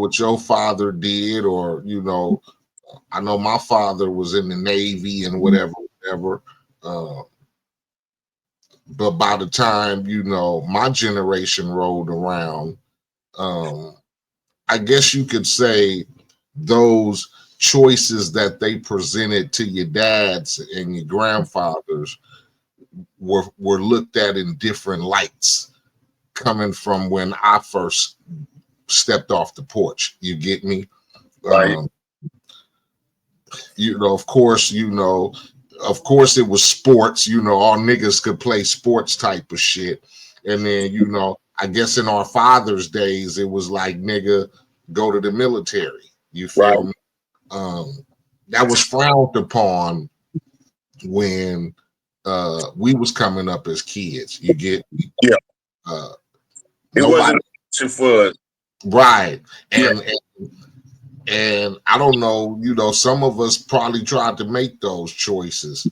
what your father did, or I know my father was in the Navy and whatever. But by the time my generation rolled around, I guess you could say those choices that they presented to your dads and your grandfathers were looked at in different lights, coming from when I first stepped off the porch. You get me? Right. Of course, it was sports. All niggas could play sports type of shit. And then, I guess in our father's days, it was like, nigga, go to the military. You feel me? That was frowned upon when we was coming up as kids. You get me? Yeah. It wasn't for us. Right. And I don't know, some of us probably tried to make those choices.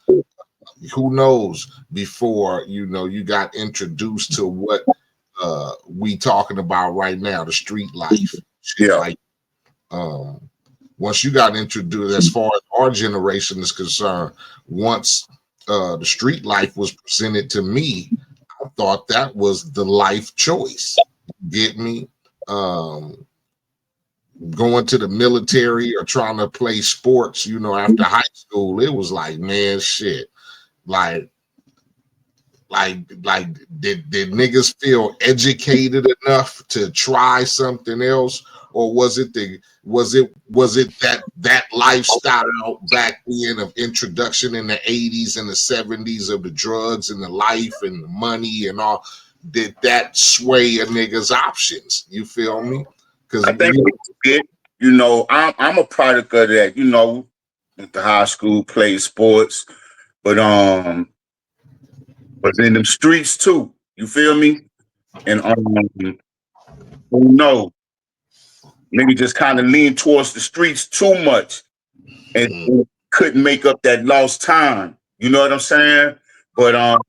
Who knows, before you got introduced to what we talking about right now, the street life. Like once you got introduced, as far as our generation is concerned, once the street life was presented to me, I thought that was the life choice. Get me? Going to the military or trying to play sports, after high school, it was like, man, shit. Like did niggas feel educated enough to try something else, or was it that lifestyle back then of introduction in the 80s and the 70s of the drugs and the life and the money and all? Did that sway a nigga's options? You feel me? Because I think I'm a product of that. Went to high school, played sports, but was in them streets too. You feel me? And nigga just kind of leaned towards the streets too much, and couldn't make up that lost time. You know what I'm saying? But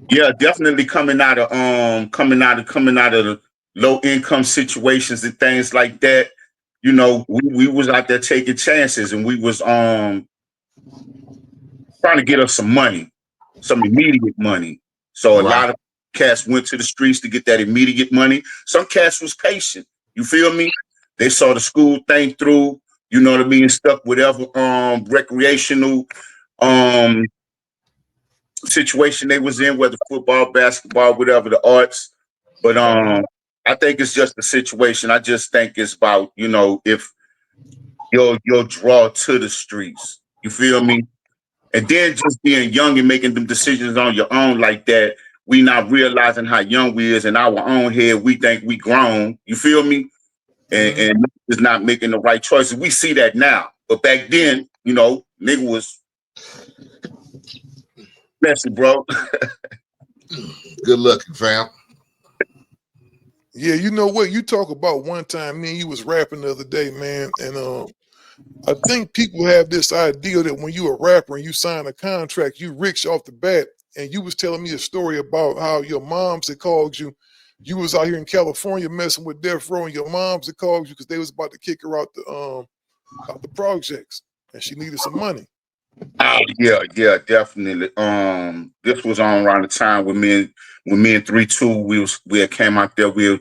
yeah, definitely coming out of the low income situations and things like that. We was out there taking chances, and we was trying to get us some money, some immediate money. So a lot of cats went to the streets to get that immediate money. Some cats was patient. You feel me? They saw the school thing through, you know what I mean, stuck whatever recreational situation they was in, whether football, basketball, whatever, the arts. But I think it's just the situation. I just think it's about, if your draw to the streets. You feel me? And then just being young and making them decisions on your own like that, we not realizing how young we is in our own head. We think we grown. You feel me? And is not making the right choices. We see that now. But back then, nigga was messy, bro. Good looking, fam. Yeah, you know what? You talk about one time, me and you was rapping the other day, man, and I think people have this idea that when you a rapper and you sign a contract, you rich off the bat. And you was telling me a story about how your moms had called you. You was out here in California messing with Death Row, and your moms had called you because they was about to kick her out the projects, and she needed some money. Oh yeah, definitely. This was on around the time when me and 3-2 we had came out there. We were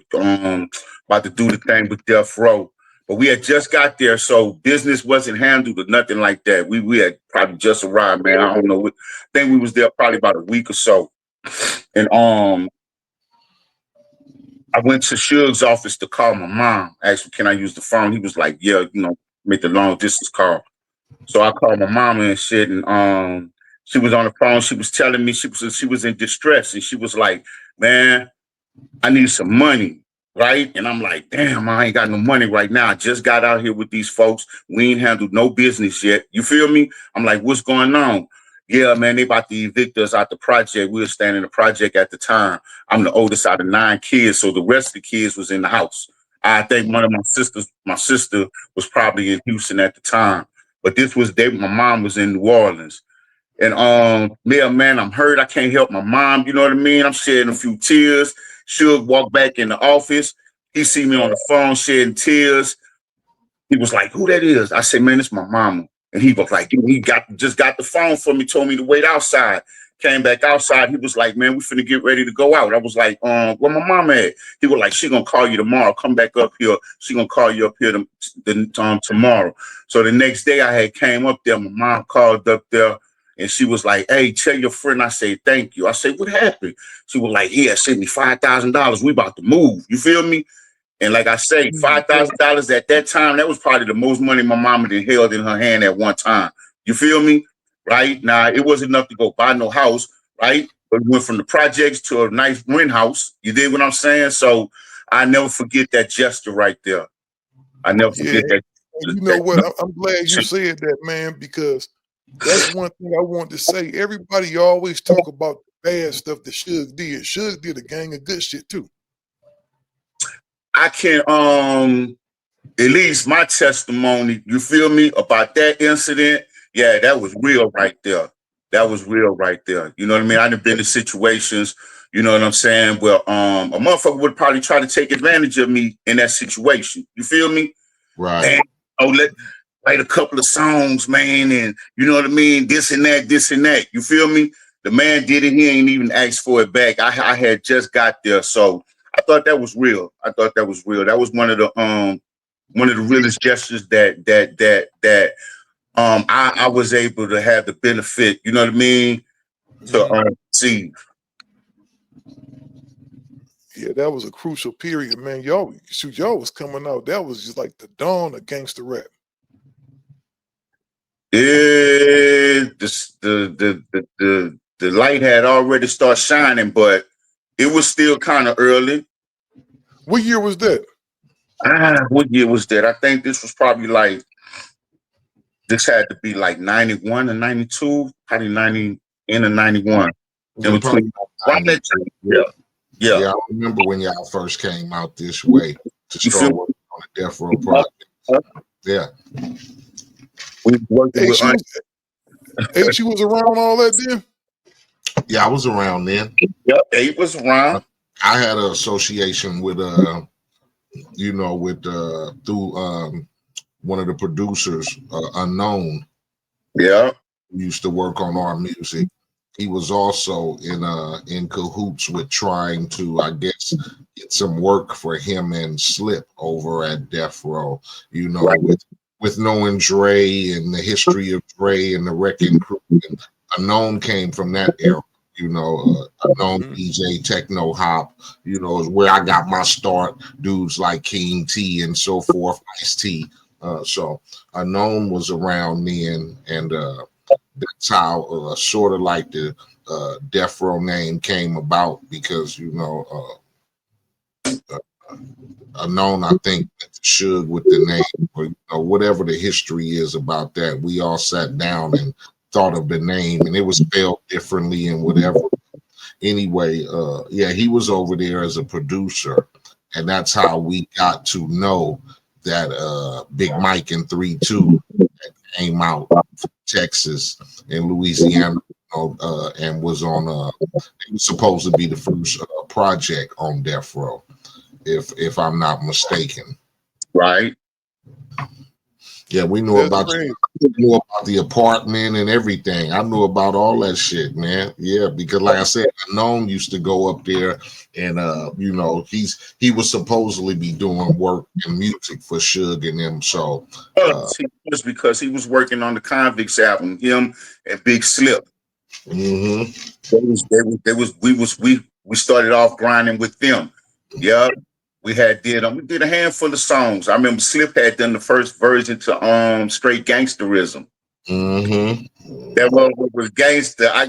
about to do the thing with Death Row. But we had just got there, so business wasn't handled or nothing like that. We had probably just arrived, man. I don't know. I think we was there probably about a week or so. And I went to Suge's office to call my mom. Asked him, can I use the phone? He was like, yeah, make the long distance call. So I called my mama and shit, and she was on the phone. She was telling me she was in distress, and she was like, man, I need some money. Right? And I'm like, damn, I ain't got no money right now. I just got out here with these folks. We ain't handled no business yet. You feel me? I'm like, what's going on? Yeah, man, they about to evict us out the project. We were staying in the project at the time. I'm the oldest out of 9 kids, so the rest of the kids was in the house. I think one of my sister was probably in Houston at the time. But my mom was in New Orleans. And yeah, man, I'm hurt. I can't help my mom. You know what I mean? I'm shedding a few tears. Suge walked back in the office. He see me on the phone shedding tears. He was like, "Who that is?" I said, "Man, it's my mama." And he was like, he just got the phone for me, told me to wait outside. Came back outside. He was like, "Man, we finna get ready to go out." I was like, "Where my mama at?" He was like, "She gonna call you tomorrow. Come back up here. She gonna call you up here tomorrow." So the next day I had came up there. My mom called up there and she was like, "Hey, tell your friend I say thank you." I said, "What happened?" She was like, "He had sent me $5,000. We about to move." You feel me? And like I say, $5,000 at that time, that was probably the most money my mama did held in her hand at one time. You feel me? Right? Now, it wasn't enough to go buy no house, right? But we went from the projects to a nice rent house. You did what I'm saying? So I never forget that gesture right there. I never forget that. You know what? I'm glad you said that, man, because that's one thing I want to say. Everybody always talk about the bad stuff that Suge did. Suge did a gang of good shit too. I can at least my testimony, you feel me, about that incident, yeah, that was real right there. That was real right there. You know what I mean? I done been in situations, you know what I'm saying, where a motherfucker would probably try to take advantage of me in that situation. You feel me? Right. And let write a couple of songs, man, and you know what I mean, this and that, this and that. You feel me? The man did it, he ain't even asked for it back. I had just got there. So I thought that was real. I thought that was real. That was one of the realest gestures that I was able to have the benefit, you know what I mean, to see. Yeah, that was a crucial period, man. Y'all was coming out. That was just like the dawn of gangster rap. The light had already started shining, but it was still kind of early. What year was that? What year was that? I think this was probably like, this had to be like 91 or 92, probably 90 in or 91. In between. Yeah, I remember when y'all first came out this way to start working on the Death Row project. Yeah. We working with Eiht was around all that then? Yeah, I was around then. Yep, Eiht was around. I had an association with you know, with through one of the producers, Unknown. Yeah. Who used to work on our music. He was also in cahoots with trying to, I guess, get some work for him and Slip over at Death Row, you know, with knowing Dre and the history of Dre and the Wrecking Crew. And Unknown came from that era, you know, Unknown DJ, Techno Hop, you know, is where I got my start. Dudes like King T and so forth, Ice-T. So Unknown was around then, and that's how sort of like the Death Row name came about, because, you know, Unknown, I think, Suge with the name, or, you know, whatever the history is about that. We all sat down and thought of the name, and it was spelled differently and whatever. Anyway, yeah, he was over there as a producer, and that's how we got to know that Big Mike and 3-2 came out from Texas and Louisiana, you know, and was on it was supposed to be the first project on Death Row, if I'm not mistaken. Right. Yeah, we knew about the apartment and everything. I knew about all that shit, man. Yeah, because like I said, Unknown used to go up there, and you know, he was supposedly be doing work and music for Suge and them. So he was, because he was working on the Convicts album, him and Big Slip. We started off grinding with them. Yeah. We did a handful of songs. I remember Slip had done the first version to Straight Gangsterism. That one was gangster. I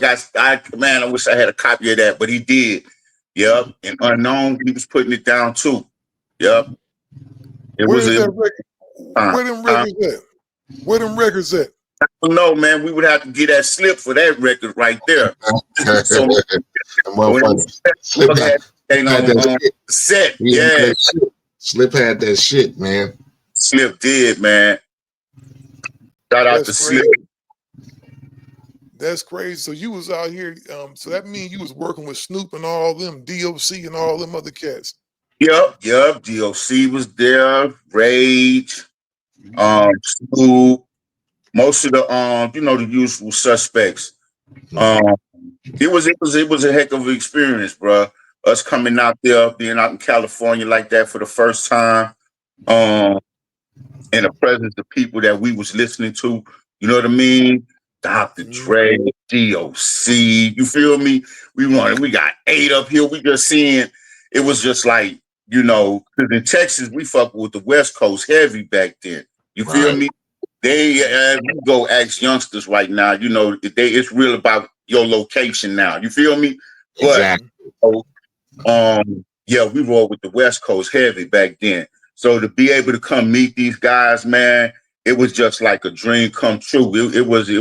wish I had a copy of that, but he did. Yep. And Unknown, he was putting it down too. Yep. Where them records at? Where them records at? I don't know, man. We would have to get that Slip for that record right there. So Slip had that set. Yeah. Slip had that shit, man. Slip did, man. Shout out to Slip. That's crazy. So you was out here. So that means you was working with Snoop and all them, DOC and all them other cats. Yep. DOC was there, Rage, Snoop, most of the the usual suspects. Um, it was a heck of an experience, bro. Us coming out there, being out in California like that for the first time, um, in the presence of people that we was listening to. You know what I mean? Dr. Dre, DOC. You feel me? We got 8 up here. We just seeing. It was just like, 'cause in Texas we fuck with the West Coast heavy back then. You feel Right. me? We go ask youngsters right now. It's real about your location now. You feel me? But Exactly. oh, yeah, we roll with the West Coast heavy back then. So to be able to come meet these guys, man, it was just like a dream come true. It was a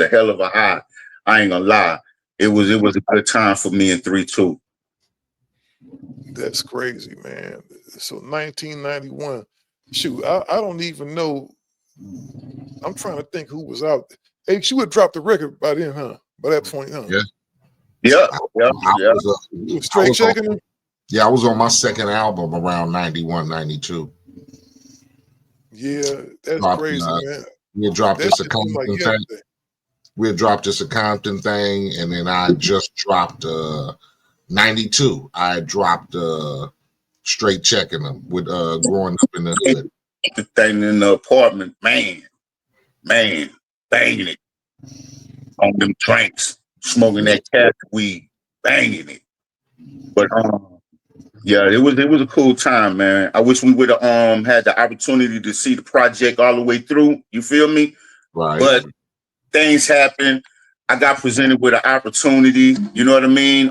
hell of a high. I ain't gonna lie. It was a good time for me in 3-2. That's crazy, man. So 1991. Shoot, I don't even know. I'm trying to think who was out. Hey, she would drop the record by then, huh? By that point, huh? Yeah. Yep. You was straight checking him? I was on my second album around 91, 92. Yeah, that's crazy, man. We dropped That this shit seemed like Compton thing. yesterday. We dropped this Compton thing, and then I just dropped 92. I dropped Straight Checking Them with Growing Up in the Hood. The thing in the apartment, man, banging it on them drinks, smoking that cat weed, banging it. But yeah, it was a cool time, man. I wish we would have had the opportunity to see the project all the way through. You feel me? Right. But things happen. I got presented with an opportunity. You know what I mean?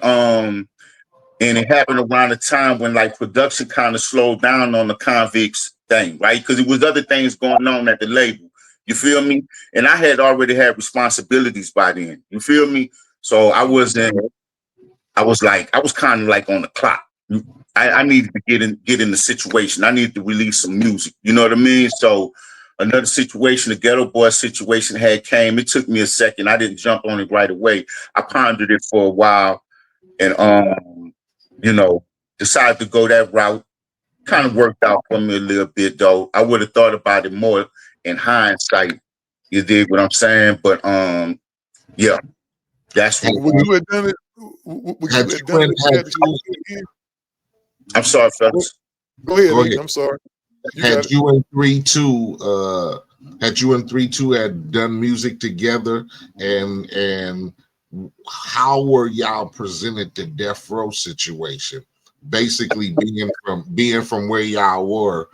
And it happened around the time when like production kind of slowed down on the Convicts thing, right? Because it was other things going on at the label. You feel me? And I had already had responsibilities by then. You feel me? So I was kind of like on the clock. I needed to get in the situation. I needed to release some music. You know what I mean? So another situation, the Ghetto Boy situation had came. It took me a second. I didn't jump on it right away. I pondered it for a while and decided to go that route. Kind of worked out for me a little bit though. I would have thought about it more in hindsight. You dig what I'm saying? But yeah, that's what. Would you have done it? Would you have done it? I'm sorry, fellas. Go ahead. I'm sorry. Had you and 3-2 had done music together, and how were y'all presented the Death Row situation? Basically, being from where y'all were,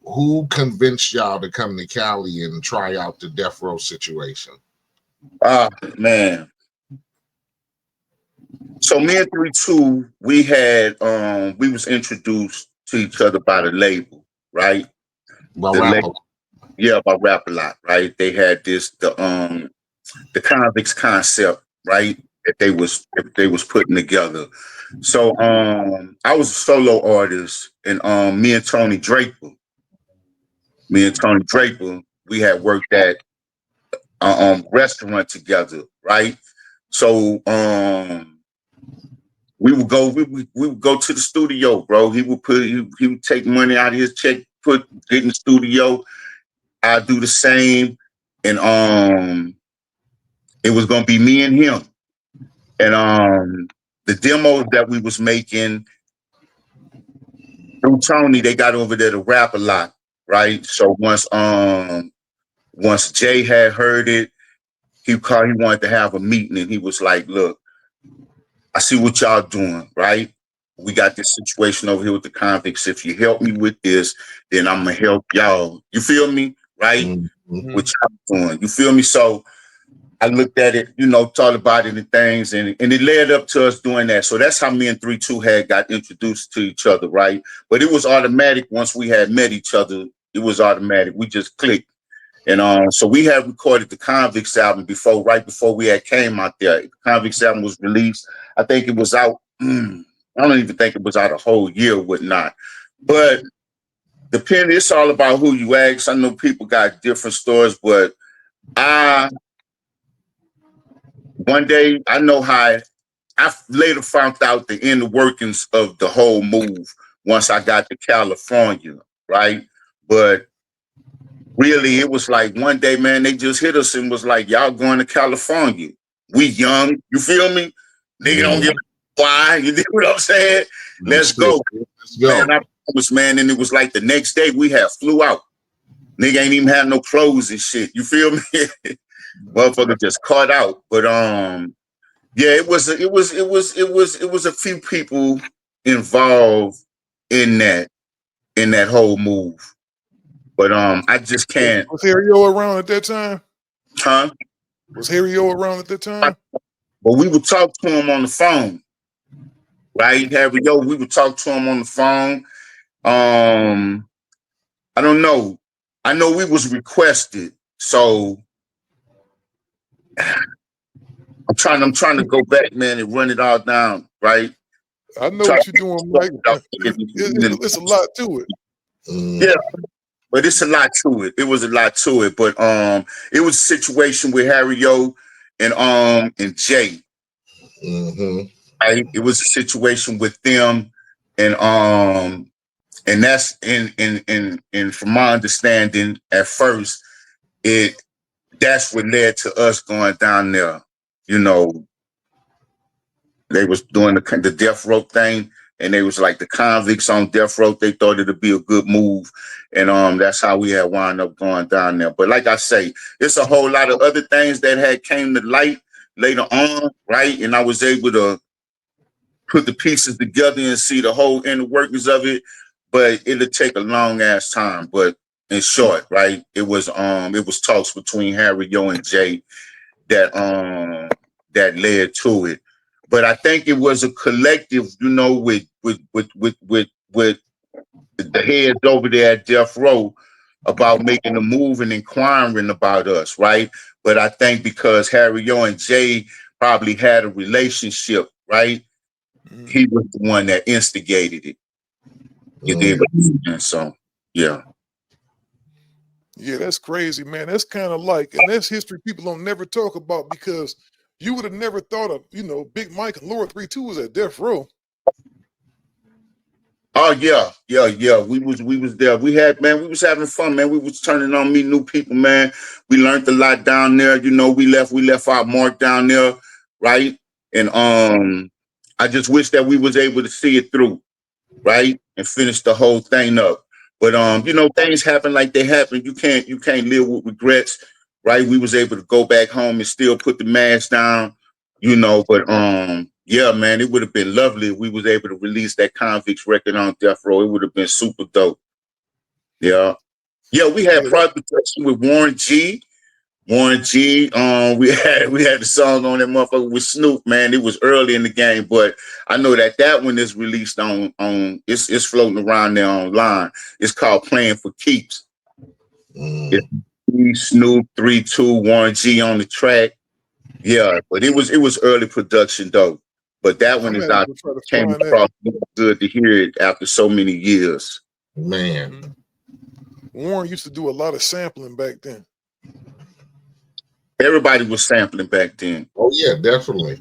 who convinced y'all to come to Cali and try out the Death Row situation? Man. So me and 3-2, we was introduced to each other by the label, right? By Rap-A-Lot. Yeah, by Rap-A-Lot, right? They had the Convicts concept, right? That they was putting together. So I was a solo artist, and me and Tony Draper, we had worked at restaurant together, right? So we would go to the studio, bro. He would take money out of his check, get in the studio. I'd do the same. And it was gonna be me and him. And the demos that we was making through Tony, they got over there to Rap-A-Lot, right? So once Jay had heard it, he wanted to have a meeting, and he was like, look, I see what y'all doing, right? We got this situation over here with the convicts. If you help me with this, then I'm gonna help y'all. You feel me? Right? Mm-hmm. What y'all doing. You feel me? So I looked at it, thought about it and things, and it led up to us doing that. So that's how me and 3-2 had got introduced to each other, right? But it was automatic once we had met each other. It was automatic. We just clicked. And so we had recorded the Convicts album right before we had came out there. The Convicts album was released. I think it was out. I don't even think it was out a whole year or whatnot. But it's all about who you ask. I know people got different stories, but one day I know how I later found out the inner workings of the whole move once I got to California, right? But really, it was like one day, man, they just hit us and was like, y'all going to California. We young, you feel me? Nigga don't give a why, you know what I'm saying? Let's go. Let's go. Man, I promise, man, and it was like the next day we had flew out. Nigga ain't even had no clothes and shit. You feel me? Motherfucker just caught out. But yeah, it was a few people involved in that whole move. But I just can't. Was Harry O around at that time? Huh? Was Harry O around at that time? But we would talk to him on the phone. Right? Harry O, we would talk to him on the phone. I don't know. I know we was requested, so I'm trying to go back, man, and run it all down, right? I know what you're doing, Mike. It's a lot to it. Yeah, but it's a lot to it. It was a lot to it, but it was a situation with Harry O and Jay. Right? It was a situation with them, and that's in from my understanding at first, that's what led to us going down there. You know, they was doing the death row thing, and they was like the convicts on death row. They thought it'd be a good move, and that's how we had wound up going down there. But like I say, it's a whole lot of other things that had came to light later on, right? And I was able to put the pieces together and see the whole inner workings of it. But it'll take a long ass time. But in short, right, it was talks between Harry O and Jay that led to it. But I think it was a collective, you know, with the heads over there at Death Row about making a move and inquiring about us, right? But I think because Harry O and Jay probably had a relationship, right? He was the one that instigated it. You did, and so yeah. Yeah, that's crazy, man. That's kind of like, and that's history people don't never talk about because you would have never thought of, you know, Big Mike and Laura 3-2 was at Death Row. Oh yeah. We was there. We was having fun, man. We was turning on meeting new people, man. We learned a lot down there. You know, we left our mark down there, right? And I just wish that we was able to see it through, right? And finish the whole thing up. But you know, things happen like they happen. You can't live with regrets, right? We was able to go back home and still put the mask down, you know, but yeah, man, it would have been lovely if we was able to release that Convicts record on Death Row. It would have been super dope. Yeah. Yeah, we had product protection with Warren G. We had the song on that motherfucker with Snoop, man. It was early in the game, but I know that one is released on it's floating around there online. It's called Playing for Keeps. It's Snoop 3-2 Warren G on the track. Yeah, but it was early production though. But that one is out. Came across good to hear it after so many years. Man, Warren used to do a lot of sampling back then. Everybody was sampling back then. Oh yeah, definitely.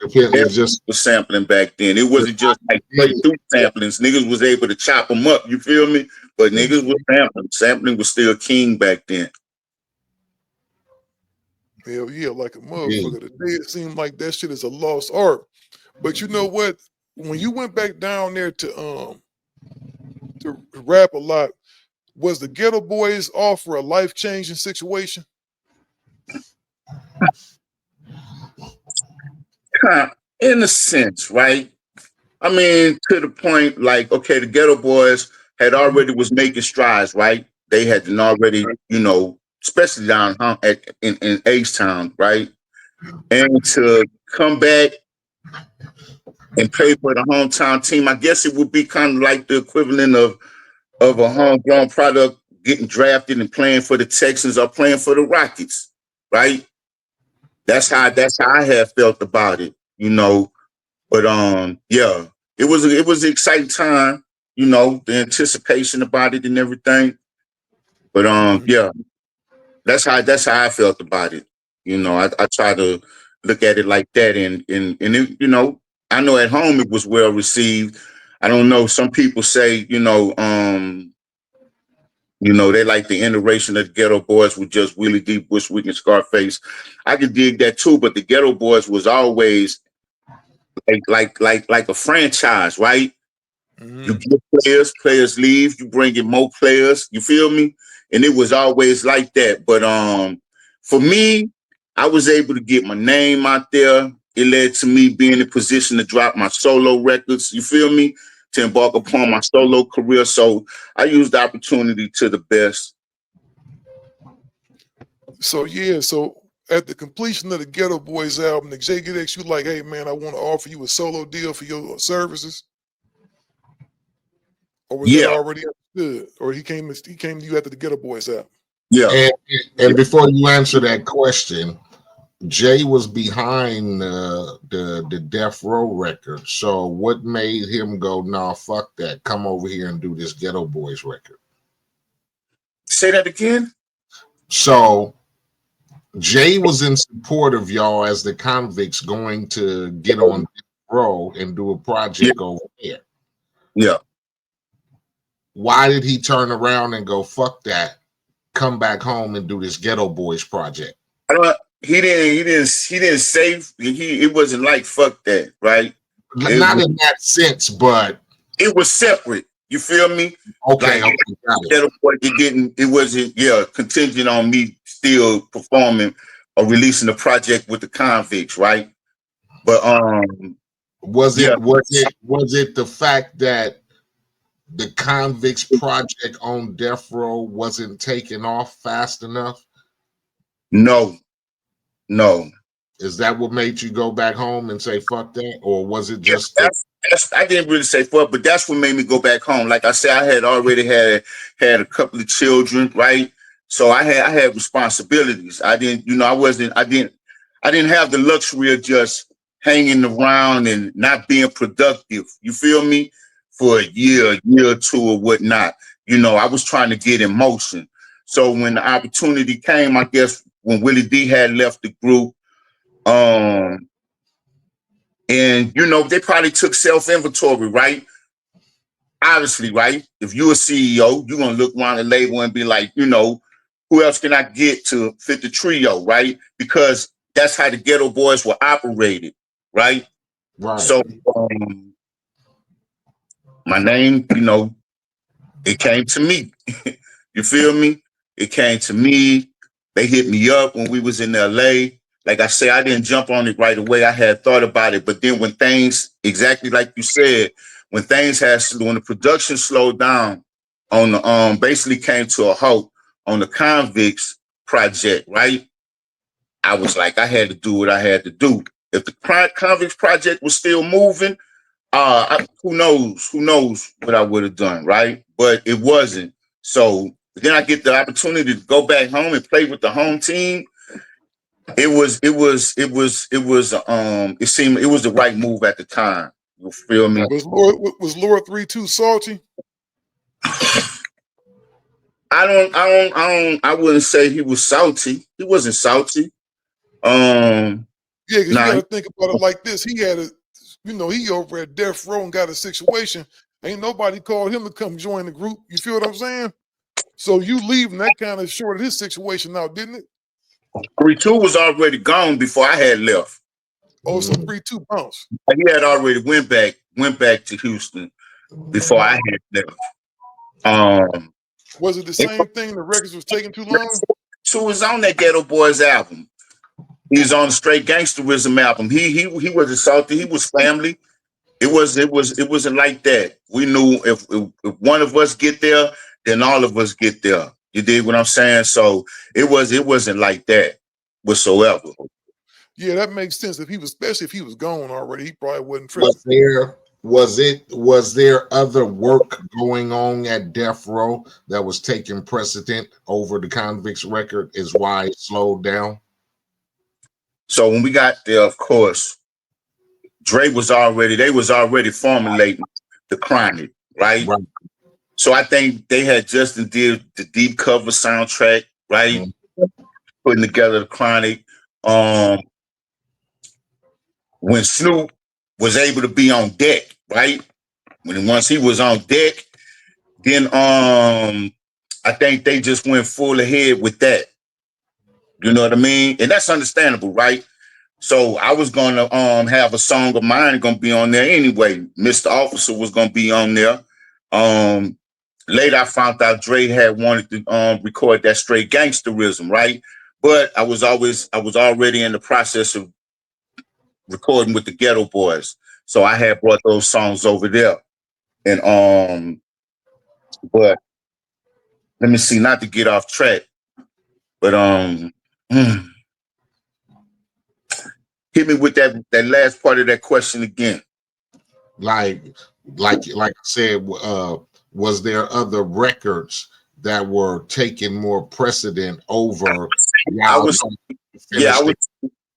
It just was sampling back then. It wasn't just like straight through samplings. Niggas was able to chop them up. You feel me? But niggas was sampling. Sampling was still king back then. Hell yeah, like a motherfucker. Today it seemed like that shit is a lost art. But you know what? When you went back down there to rap a lot, was the Ghetto Boys offer a life-changing situation? In a sense, right? I mean, to the point, like, okay, the Ghetto Boys had already was making strides, right? They had already, you know, especially down in H-Town, right? And to come back and play for the hometown team, I guess it would be kind of like the equivalent of a homegrown product getting drafted and playing for the Texans or playing for the Rockets, right? That's how I have felt about it, you know. But yeah, it was an exciting time, you know, the anticipation about it and everything. But yeah, that's how I felt about it. You know, I try to look at it like that. And it, you know, I know at home it was well received. I don't know. Some people say, they like the iteration of the Ghetto Boys with just Willie D, Bushwick, and Scarface. I could dig that too, but the Ghetto Boys was always like a franchise, right? You get players leave, you bring in more players, you feel me? And it was always like that. But for me, I was able to get my name out there. It led to me being in position to drop my solo records, you feel me? To embark upon my solo career. So I used the opportunity to the best. So yeah, so at the completion of the Ghetto Boys album, the JGX, you like, hey man, I want to offer you a solo deal for your services? Or was that already understood? Or he came to you after the Ghetto Boys album? Yeah. And before you answer that question, Jay was behind the Death Row record. So what made him go, nah, fuck that. Come over here and do this Ghetto Boys record? Say that again? So Jay was in support of y'all as the convicts going to get on Death Row and do a project over there. Yeah. Why did he turn around and go, fuck that, come back home and do this Ghetto Boys project? He didn't say it wasn't like fuck that, right? Not in that sense, but it was separate. You feel me? Okay, like, Ghetto Boy, it wasn't contingent on me still performing or releasing the project with the convicts, right? But was it the fact that the convicts project on Death Row wasn't taking off fast enough? No. Is that what made you go back home and say fuck that, or was it just? I didn't really say fuck, but that's what made me go back home. Like I said, I had already had a couple of children, right? So I had responsibilities. I didn't have the luxury of just hanging around and not being productive. You feel me? For a year or two or whatnot. I was trying to get in motion. So when the opportunity came, I guess when Willie D had left the group, and they probably took self-inventory, right? Obviously, right? If you're a CEO, you're gonna look around the label and be like, who else can I get to fit the trio, right? Because that's how the Ghetto Boys were operated, right? Right. So my name, it came to me. You feel me? It came to me. They hit me up when we was in LA. Like I say, I didn't jump on it right away. I had thought about it, but then when things, exactly like you said, when the production slowed down on the basically came to a halt on the Convicts project, right? I was like, I had to do what I had to do. If the Convicts project was still moving, who knows what I would have done, right? But it wasn't. So then I get the opportunity to go back home and play with the home team. It seemed it was the right move at the time. You feel me? Was Lord 3-2 salty? I wouldn't say he was salty. He wasn't salty. Yeah, because you gotta think about it like this. He had he over at Death Row and got a situation. Ain't nobody called him to come join the group. You feel what I'm saying? So you leaving that kind of shorted his situation out, didn't it? 3-2 was already gone before I had left. Oh, so 3-2 bounced. He had already went back to Houston before I had left. Was it the same thing? The records was taking too long? 2 was on that Ghetto Boys album. He was on the Straight Gangsterism album. He wasn't salty. He was family. It wasn't like that. We knew if one of us get there, then all of us get there. You dig what I'm saying? So it wasn't like that whatsoever. Yeah, that makes sense. Especially if he was gone already, he probably wasn't tripping. Was there other work going on at Death Row that was taking precedent over the Convicts record? Is why it slowed down? So when we got there, of course, they was already formulating the Chronic, right? So I think they had just did the Deep Cover soundtrack, right? Putting together the Chronic. when Snoop was able to be on deck, right? Once he was on deck, then I think they just went full ahead with that. You know what I mean? And that's understandable, right? So I was gonna have a song of mine gonna be on there anyway. Mr. Officer was gonna be on there. Later I found out Dre had wanted to record that straight gangsterism, right? But I was already in the process of recording with the Ghetto Boys. So I had brought those songs over there. And but let me see, not to get off track, but hit me with that last part of that question again. Like I said, was there other records that were taking more precedent over y'all?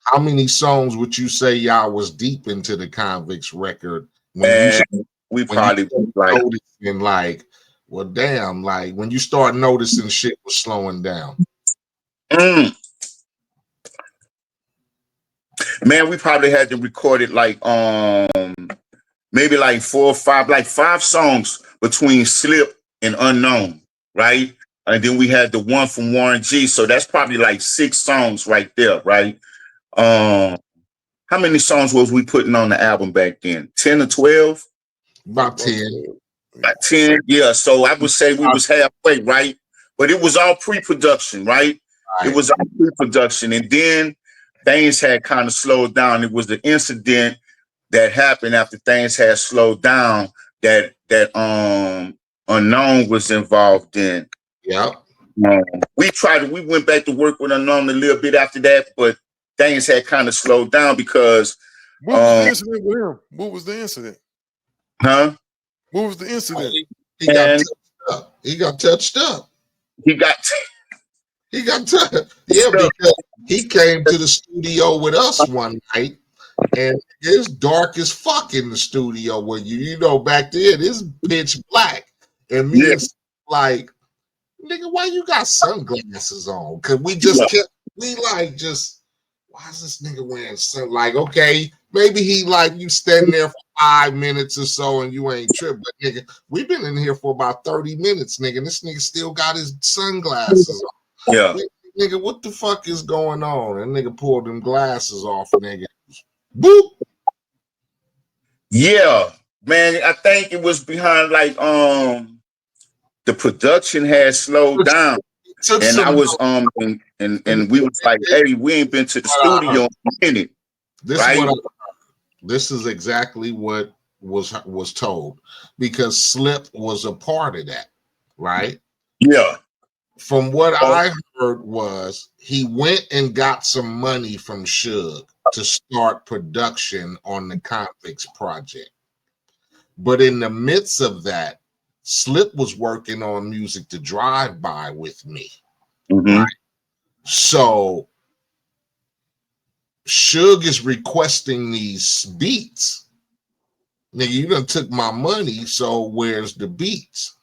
How many songs would you say y'all was deep into the Convicts record when we probably like noticing, like, well, damn, like when you start noticing shit was slowing down? Man, we probably had to record it like maybe like 4 or 5, like 5 songs between Slip and Unknown, right? And then we had the one from Warren G. So that's probably like 6 songs right there, right? How many songs was we putting on the album back then? 10 or 12? About 10. About 10, yeah. So I would say we was halfway, right? But it was all pre-production, right? It was all pre-production. And then things had kind of slowed down. It was the incident that happened after things had slowed down that Unknown was involved in. Yeah. We went back to work with Unknown a little bit after that, but things had kind of slowed down because what was the incident with him? What was the incident? Huh? What was the incident? He got touched up. He got touched up. He got touched. Yeah, because he came to the studio with us one night, and it's dark as fuck in the studio with you know, back then it's pitch black. And me and like, nigga, why you got sunglasses on? Cause we just kept, why is this nigga wearing sun? Like, okay, maybe he like you standing there for 5 minutes or so and you ain't tripping. But nigga, we've been in here for about 30 minutes, nigga. And this nigga still got his sunglasses on. Yeah. Nigga, what the fuck is going on? And nigga pulled them glasses off, nigga. Boop. Yeah, man. I think it was behind like the production had slowed down. And I was and we was like, hey, we ain't been to the studio in a minute. This is exactly what was told, because Slip was a part of that, right? Yeah. From what I heard was he went and got some money from Suge to start production on the Convicts project. But in the midst of that, Slip was working on Music to Drive By with me. Mm-hmm. Right? So Suge is requesting these beats. Nigga, you done took my money, so where's the beats?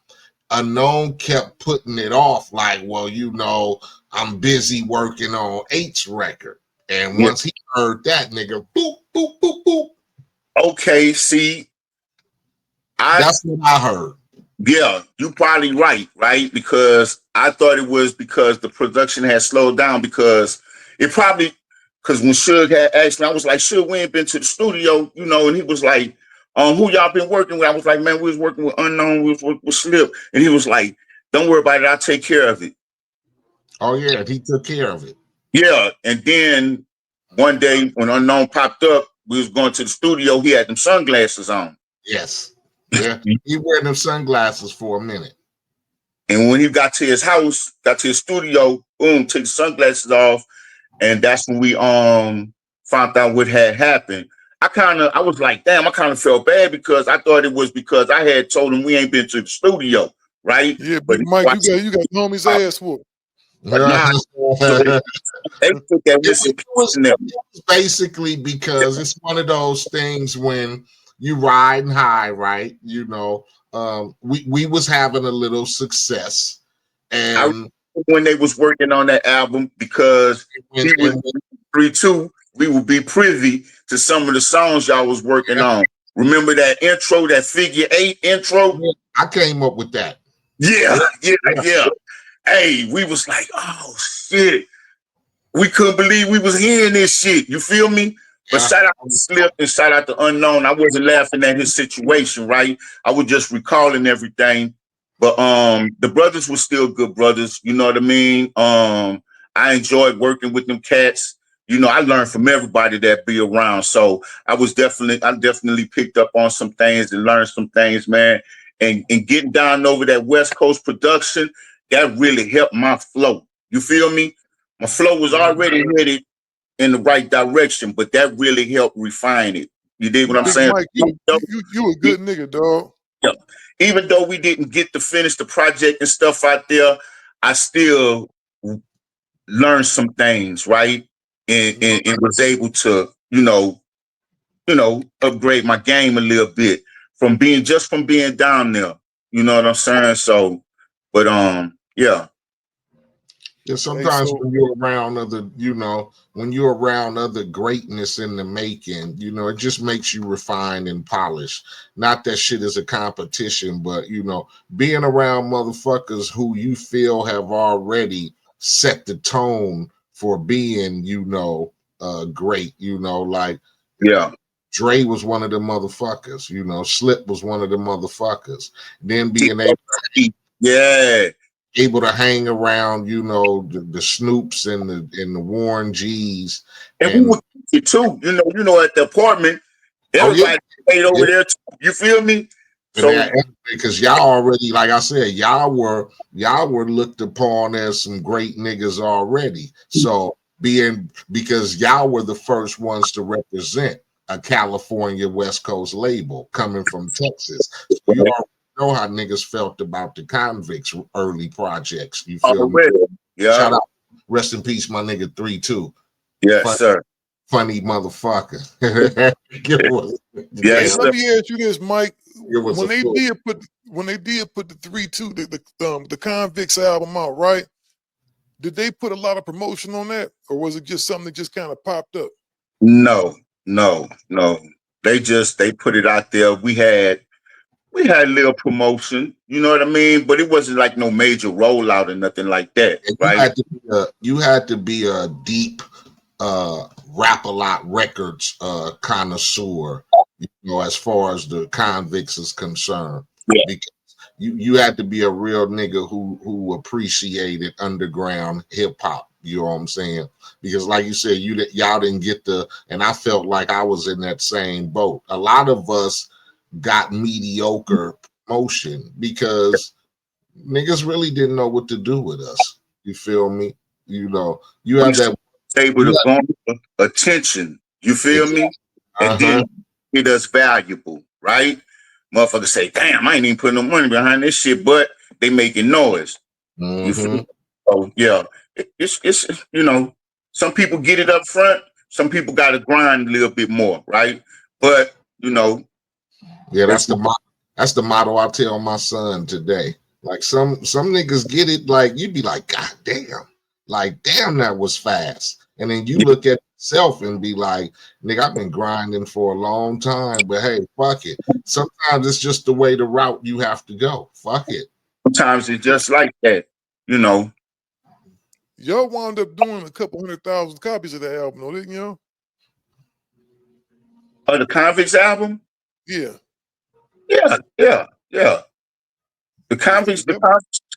Unknown kept putting it off like, well, you know, I'm busy working on Eiht's record. And once he heard that, nigga, boop, boop, boop, boop. Okay, see, that's what I heard. Yeah, you probably right? Because I thought it was because the production had slowed down, because when Suge had asked me, I was like, Suge, we ain't been to the studio, you know, and he was like, who y'all been working with? I was like, man, we was working with Unknown, we was working with Slip. And he was like, don't worry about it, I'll take care of it. Oh yeah, he took care of it. Yeah, and then one day when Unknown popped up, we was going to the studio, he had them sunglasses on. Yes. Yeah, he wearing them sunglasses for a minute. And when he got to his house, got to his studio, boom, took the sunglasses off. And that's when we found out what had happened. I was like, damn, I kind of felt bad, because I thought it was because I had told him we ain't been to the studio, right? Yeah, but Mike, you got the homie's ass whooped. But nah, so they took that it was basically because it's one of those things when you riding high, right? You know, we was having a little success, and when they was working on that album, because he was 3-2, we would be privy to some of the songs y'all was working Yeah. on. Remember that intro, that figure 8 intro? I came up with that. Yeah. Hey, we was like, oh shit. We couldn't believe we was hearing this shit. You feel me? But Yeah. shout out to Slip and shout out to Unknown. I wasn't laughing at his situation, right? I was just recalling everything. But the brothers were still good brothers. You know what I mean? I enjoyed working with them cats. You know, I learned from everybody that be around. So I definitely picked up on some things and learned some things, man. And getting down over that West Coast production, that really helped my flow. You feel me? My flow was already headed in the right direction, but that really helped refine it. You dig what I'm Big saying? Mike, you a good nigga, dog. Yeah. Even though we didn't get to finish the project and stuff out there, I still learned some things, right? And was able to, upgrade my game a little bit from being down there. You know what I'm saying? So, but yeah. Yeah, sometimes when you're around other greatness in the making, it just makes you refine and polish. Not that shit is a competition, but being around motherfuckers who you feel have already set the tone for being, great, like yeah. Dre was one of the motherfuckers, Slip was one of the motherfuckers. Then being able to hang around, the Snoops and the Warren G's, and we would it too. At the apartment, everybody stayed over there too. You feel me? So because y'all already, like I said, y'all were looked upon as some great niggas already. So because y'all were the first ones to represent a California West Coast label coming from Texas. So you already know how niggas felt about the Convicts early projects. You feel me? Yeah. Shout out, rest in peace, my nigga 3-2. Yes, sir. Funny motherfucker. Yes, let me ask you this, Mike. When they did put the 3-2, the Convicts album out, right? Did they put a lot of promotion on that, or was it just something that just kind of popped up? No. They put it out there. We had a little promotion, you know what I mean? But it wasn't like no major rollout or nothing like that, right? You had to be a deep Rap-A-Lot Records connoisseur, as far as the Convicts is concerned. Yeah. Because you had to be a real nigga who appreciated underground hip hop. You know what I'm saying? Because like you said, y'all didn't get and I felt like I was in that same boat. A lot of us got mediocre promotion because niggas really didn't know what to do with us. You feel me? You have that able to garner attention. You feel me? And then it is valuable, right? Motherfuckers say, damn, I ain't even putting no money behind this shit, but they making noise. You feel me? Oh yeah. It's some people get it up front, some people gotta grind a little bit more, right? But yeah, that's the motto I tell my son today. Like some niggas get it, like you'd be like, God damn, that was fast. And then you look at yourself and be like, nigga, I've been grinding for a long time, but hey, fuck it. Sometimes it's just the route you have to go. Fuck it. Sometimes it's just like that, Y'all wound up doing a couple 100,000 copies of that album, though, didn't y'all? Of the Convicts album? Yeah. The Convicts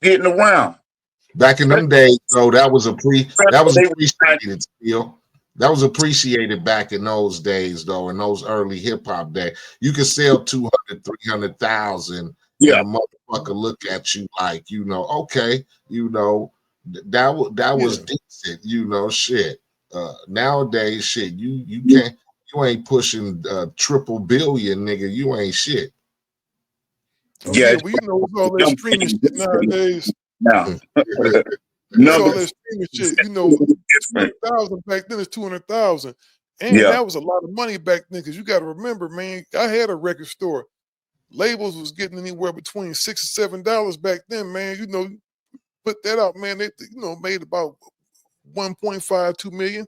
getting around. Back in them days, though, that was appreciated still. That was appreciated back in those days, though, in those early hip hop days. You could sell 200, 300,000, and a motherfucker look at you like, okay, that was decent, shit. Nowadays, shit, you ain't pushing triple billion, nigga. You ain't shit. Oh, yeah, well, it's all that streaming shit nowadays. Now, it's all that streaming shit. 200,000 back then is 200,000, and that was a lot of money back then. Because you got to remember, man, I had a record store. Labels was getting anywhere between $6 and $7 back then, man. Put that out, man. They made about 1.5, 2 million.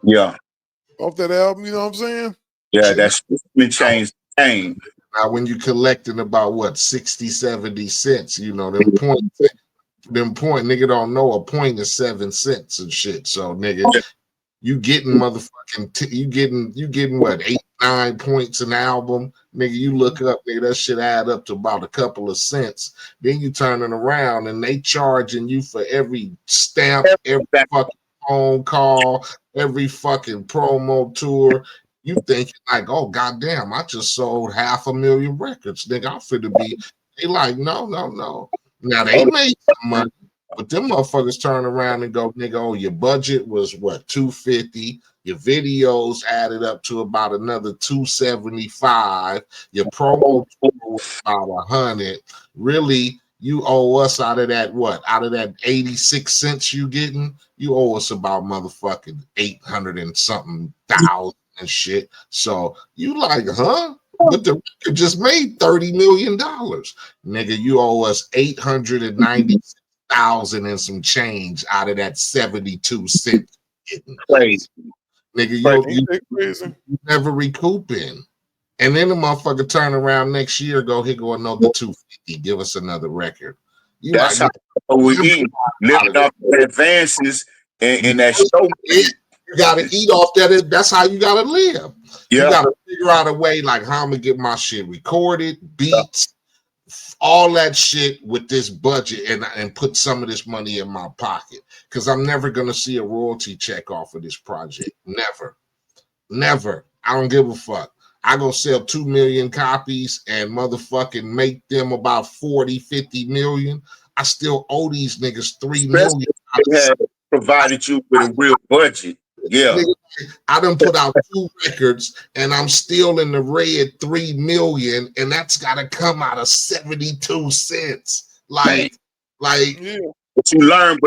Yeah. off that album. You know what I'm saying? Yeah, that's been changed. Now, when you collecting about what 60, 70 cents, you know, them point, nigga don't know a point is 7 cents and shit. So, nigga, you getting motherfucking, you getting what 8, 9 points an album, nigga. You look up, nigga, that shit add up to about a couple of cents. Then you turning around and they charging you for every stamp, every fucking phone call, every fucking promo tour. You thinking like, oh goddamn, I just sold 500,000 records, nigga. I'm finna be. They like, no. Now they made some money, but them motherfuckers turn around and go, nigga, oh, your budget was what, 250. Your videos added up to about another 275. Your promo tour was about 100. Really, you owe us out of that what? Out of that 86 cents you getting, you owe us about motherfucking 800 and something thousand and shit. So you like, huh? But the record just made $30 million. Nigga, you owe us 890,000 and some change out of that 72 cents. Crazy. Nigga, you never recouping. And then the motherfucker turn around next year, here go another 250, give us another record. That's how we eat. Living off the advances and that show. You gotta eat off that. That's how you gotta live. Yeah. You gotta figure out a way like how I'm gonna get my shit recorded, beats, all that shit with this budget and put some of this money in my pocket. Cause I'm never gonna see a royalty check off of this project. Never. I don't give a fuck. I go sell 2 million copies and motherfucking make them about 40, 50 million. I still owe these niggas 3 million. They have provided you with a real budget. Yeah. I done put out 2 records and I'm still in the red 3 million, and that's gotta come out of 72 cents. Like yeah. But you learn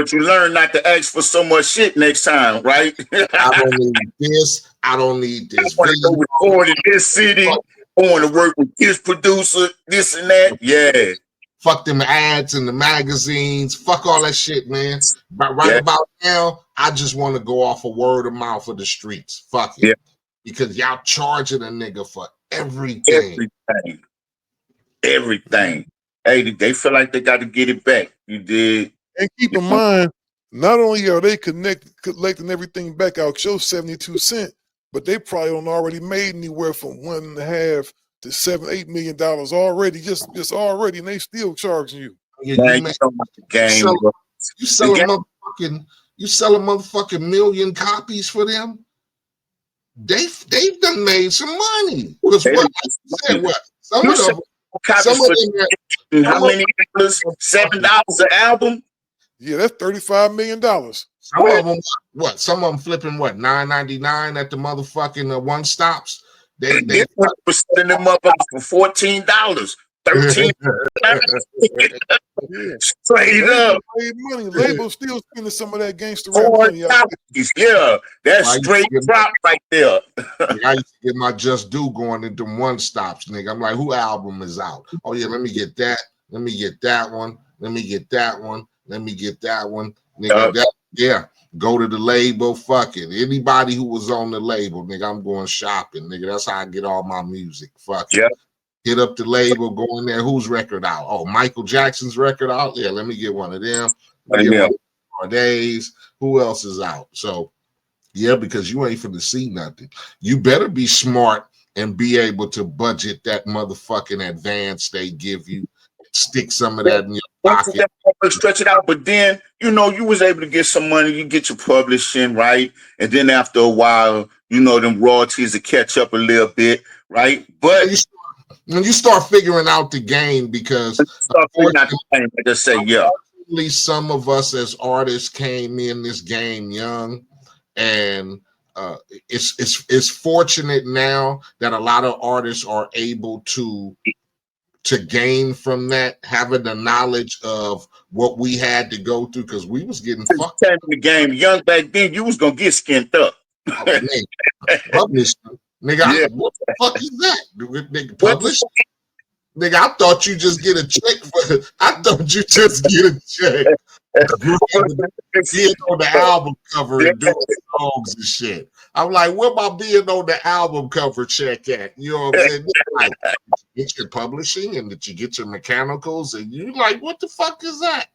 not to ask for so much shit next time, right? I don't need this. I don't need this. I want to go record in this city. I want to work with this producer, this and that. Yeah. Fuck them ads in the magazines. Fuck all that shit, man. But about now, I just want to go off a word of mouth of the streets. Fuck it. Yeah. Because y'all charging a nigga for everything. Everything. Hey, they feel like they got to get it back. You did. And keep in mind, not only are they collecting everything back out your 72 cents, but they probably don't already made anywhere from $1.5 to $7-8 million already, just already, and they still charging you. You sell a motherfucking million copies for them. They've done made some money. Because what? Some of them. How many dollars? $7 an album? Yeah, that's $35 million. Some of them, what? Some of them flipping what? $9.99 at the motherfucking one stops. They were selling them up for $14, $13. Straight up. Money. Labels still spending some of that gangster rap money. Yeah, that's straight drop right there. I used to get my just due going into one stops, nigga. I'm like, who album is out? Oh yeah, let me get that. Let me get that one. Let me get that one. Let me get that one. Nigga, yeah. Go to the label, fuck it. Anybody who was on the label, nigga, I'm going shopping, nigga. That's how I get all my music. Fuck it. Hit up the label, go in there. Whose record out? Oh, Michael Jackson's record out? Yeah, let me get one of them. Days. Who else is out? So, yeah, because you ain't finna see nothing. You better be smart and be able to budget that motherfucking advance they give you. Stick some of that in your pocket. Stretch it out, but then you was able to get some money. You get your publishing right, and then after a while, them royalties will catch up a little bit, right? But when you start figuring out the game, because some of us as artists came in this game young, and it's fortunate now that a lot of artists are able to gain from that, having the knowledge of what we had to go through, because we was getting fucked in the game young back then. You was gonna get skinned up. Published, nigga. Yeah. What the fuck is that? Nigga, published. Nigga, I thought you just get a check for. I thought you just get a check. Being on the album cover and doing songs and shit. I'm like, where my being on the album cover check at? You know what I'm saying? Like, get your publishing and that you get your mechanicals, and you like, what the fuck is that?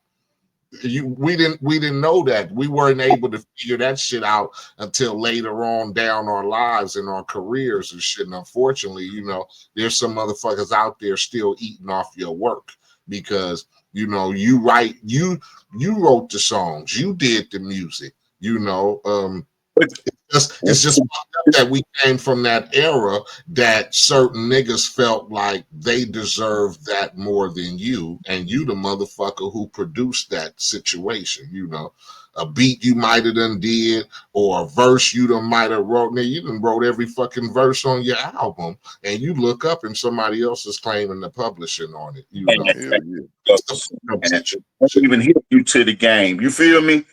We didn't know that. We weren't able to figure that shit out until later on down our lives and our careers and shit. And unfortunately, you know, there's some motherfuckers out there still eating off your work because you know you wrote the songs, you did the music, you know. It's just that we came from that era that certain niggas felt like they deserved that more than you, and you the motherfucker who produced that situation. You know, a beat you might have done did, or a verse you done might have wrote. Now you done wrote every fucking verse on your album, and you look up and somebody else is claiming the publishing on it. You know, I'm even hip you to the game. You feel me?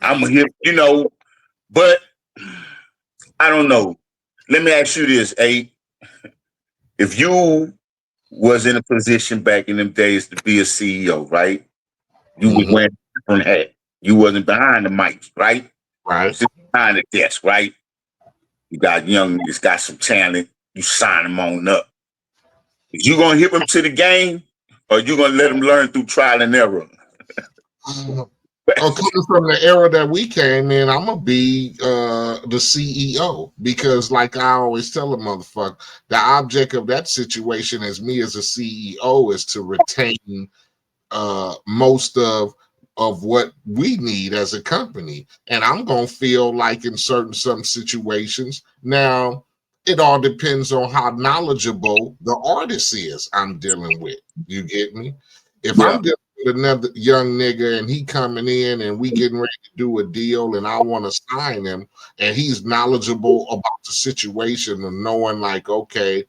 I'm a hip, you know, but. I don't know. Let me ask you this, Eiht. If you was in a position back in them days to be a CEO, right? You was wearing a different hat. You wasn't behind the mic, right? Right. Sitting behind the desk, right? You got young niggas, got some talent. You sign them on up. Is you gonna hit them to the game, or you gonna let them learn through trial and error? Coming from the era that we came in, I'm gonna be the CEO because, like I always tell a motherfucker, the object of that situation as me as a CEO is to retain most of what we need as a company, and I'm gonna feel like in some situations now. It all depends on how knowledgeable the artist is I'm dealing with. You get me? If I'm dealing with another young nigga and he coming in and we getting ready to do a deal and I want to sign him and he's knowledgeable about the situation and knowing like, okay,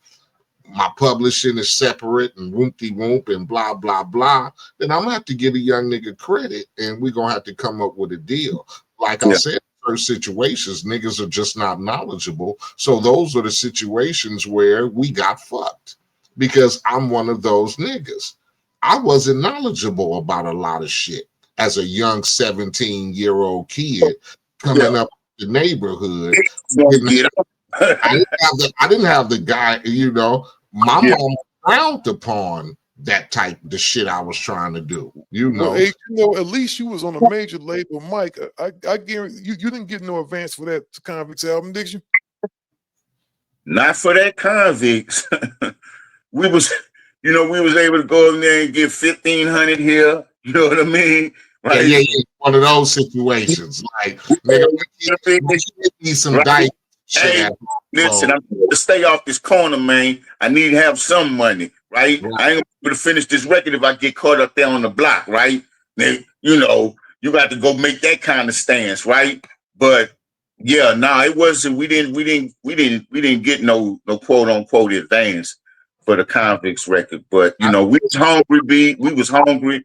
my publishing is separate and whoop-de-whoop and blah, blah, blah, then I'm gonna have to give a young nigga credit and we're gonna have to come up with a deal. Like I said, first situations, niggas are just not knowledgeable. So those are the situations where we got fucked because I'm one of those niggas. I wasn't knowledgeable about a lot of shit as a young 17-year-old kid coming up in the neighborhood. I didn't have the guy, you know, my mom frowned upon that type of the shit I was trying to do, you know. Well, hey, you know, at least you was on a major label, Mike. I guarantee you didn't get no advance for that Convicts album, did you? Not for that Convicts. we was able to go in there and get 1,500 here. You know what I mean? Right? Yeah. One of those situations. Like, nigga, we need some dice. Hey, listen, I'm going to stay off this corner, man. I need to have some money, right? I ain't going to finish this record if I get caught up there on the block, right? Then, you know, you got to go make that kind of stance, right? But yeah, it wasn't. We didn't get no quote unquote advance for the Convicts record. But you know, we was hungry, we was hungry.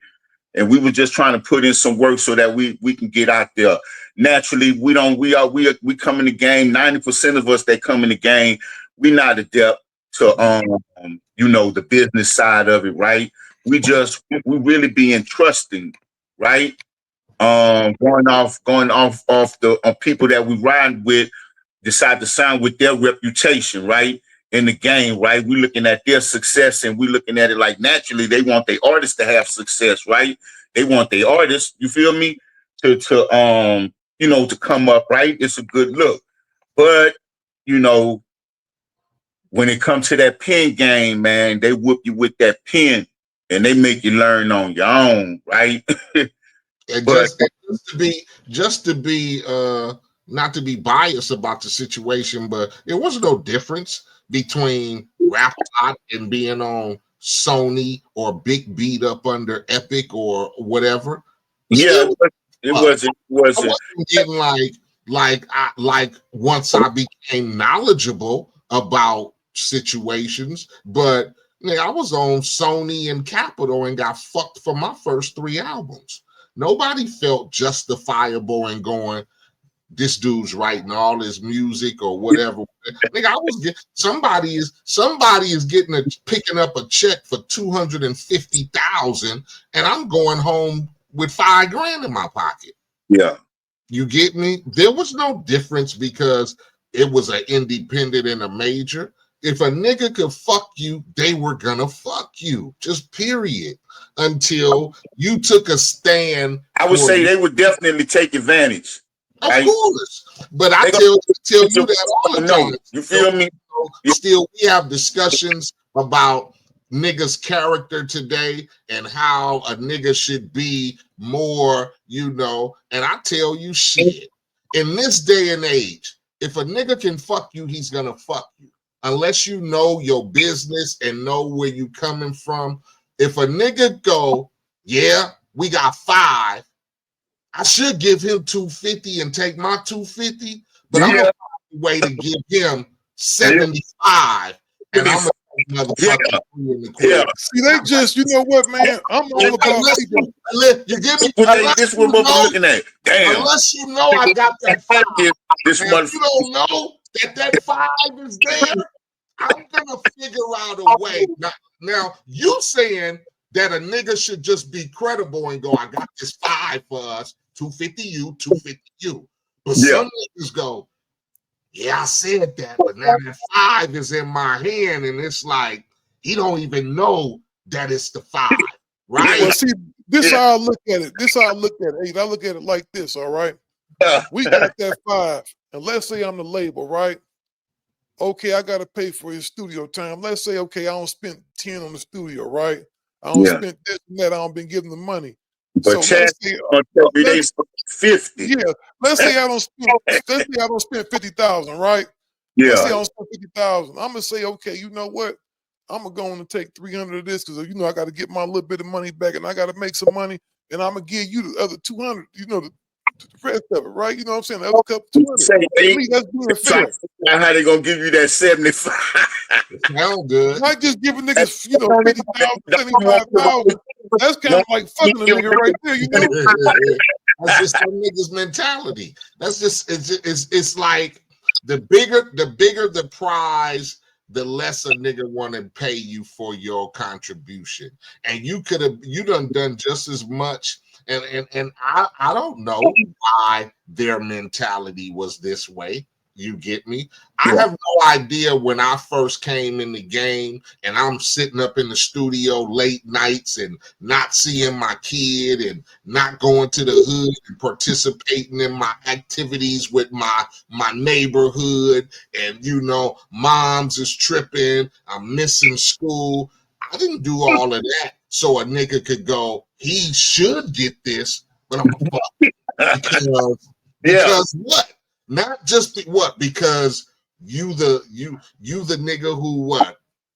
And we were just trying to put in some work so that we can get out there. Naturally, we come in the game. 90% of us that come in the game, we not adept to you know, the business side of it, right? We really being trusting, right? Going off the people that we ride with, decide to sign with their reputation, right? In the game, right? We're looking at their success and we're looking at it like naturally they want their artists to have success, right? They want their artists, you feel me? To you know, to come up, right? It's a good look. But, you know, when it comes to that pen game, man, they whoop you with that pen and they make you learn on your own, right? And just to be not to be biased about the situation, but there was no difference between Rap Hot and being on Sony or Big Beat up under Epic or whatever. Yeah, it wasn't. I wasn't getting like once I became knowledgeable about situations, but I was on Sony and Capitol and got fucked for my first 3 albums. Nobody felt justifiable in going, this dude's writing all his music or whatever. Nigga, I was somebody is picking up a check for $250,000, and I'm going home with $5 grand in my pocket. Yeah. You get me? There was no difference because it was an independent and a major. If a nigga could fuck you, they were gonna fuck you. Just period. Until you took a stand. I would say they would definitely take advantage. Of course. But I tell you that all the time. You feel me? Still, we have discussions about niggas' character today and how a nigga should be more, and I tell you shit. In this day and age, if a nigga can fuck you, he's gonna fuck you. Unless you know your business and know where you coming from. If a nigga go, yeah, we got 5, I should give him 250 and take my 250, but I'm gonna find a way to give him 75, and I'm gonna motherfucker in the court. See, they just, you know what, man? I'm all about people. You give me this what we're looking at. Damn. Unless you know I got that 5. This one. If you don't know that 5 is there, I'm gonna figure out a way. Now you saying that a nigga should just be credible and go, I got this 5 for us, 250 you, 250 you. But some niggas go, yeah, I said that, but now that 5 is in my hand, and it's like he don't even know that it's the 5, right? Well, see, this how I look at it. I look at it like this, all right? We got that 5, and let's say I'm the label, right? Okay, I got to pay for his studio time. Let's say, okay, I don't spend 10 on the studio, right? I don't spend this and that. I don't been giving the money. But so let's say, 50. Yeah, let's say I don't spend 50,000, right? Yeah. Let's say I don't spend 50,000. I'm gonna say, okay, you know what? I'm gonna go on and take 300 of this because I got to get my little bit of money back, and I got to make some money, and I'm gonna give you the other 200. The rest of it, right? You know what I'm saying? The other couple 200. That's being fair. How they gonna give you that 75? Sound good. Not just giving niggas, 50,000, 75,000. That's kind of like fucking a nigga right there, That's just some niggas' mentality. That's just it's like the bigger the prize, the less a nigga want to pay you for your contribution. And you done just as much. And I don't know why their mentality was this way. You get me? I have no idea when I first came in the game and I'm sitting up in the studio late nights and not seeing my kid and not going to the hood and participating in my activities with my neighborhood. And, moms is tripping. I'm missing school. I didn't do all of that so a nigga could go, he should get this, but I'm gonna fuck because what? Not just what? Because you the nigga who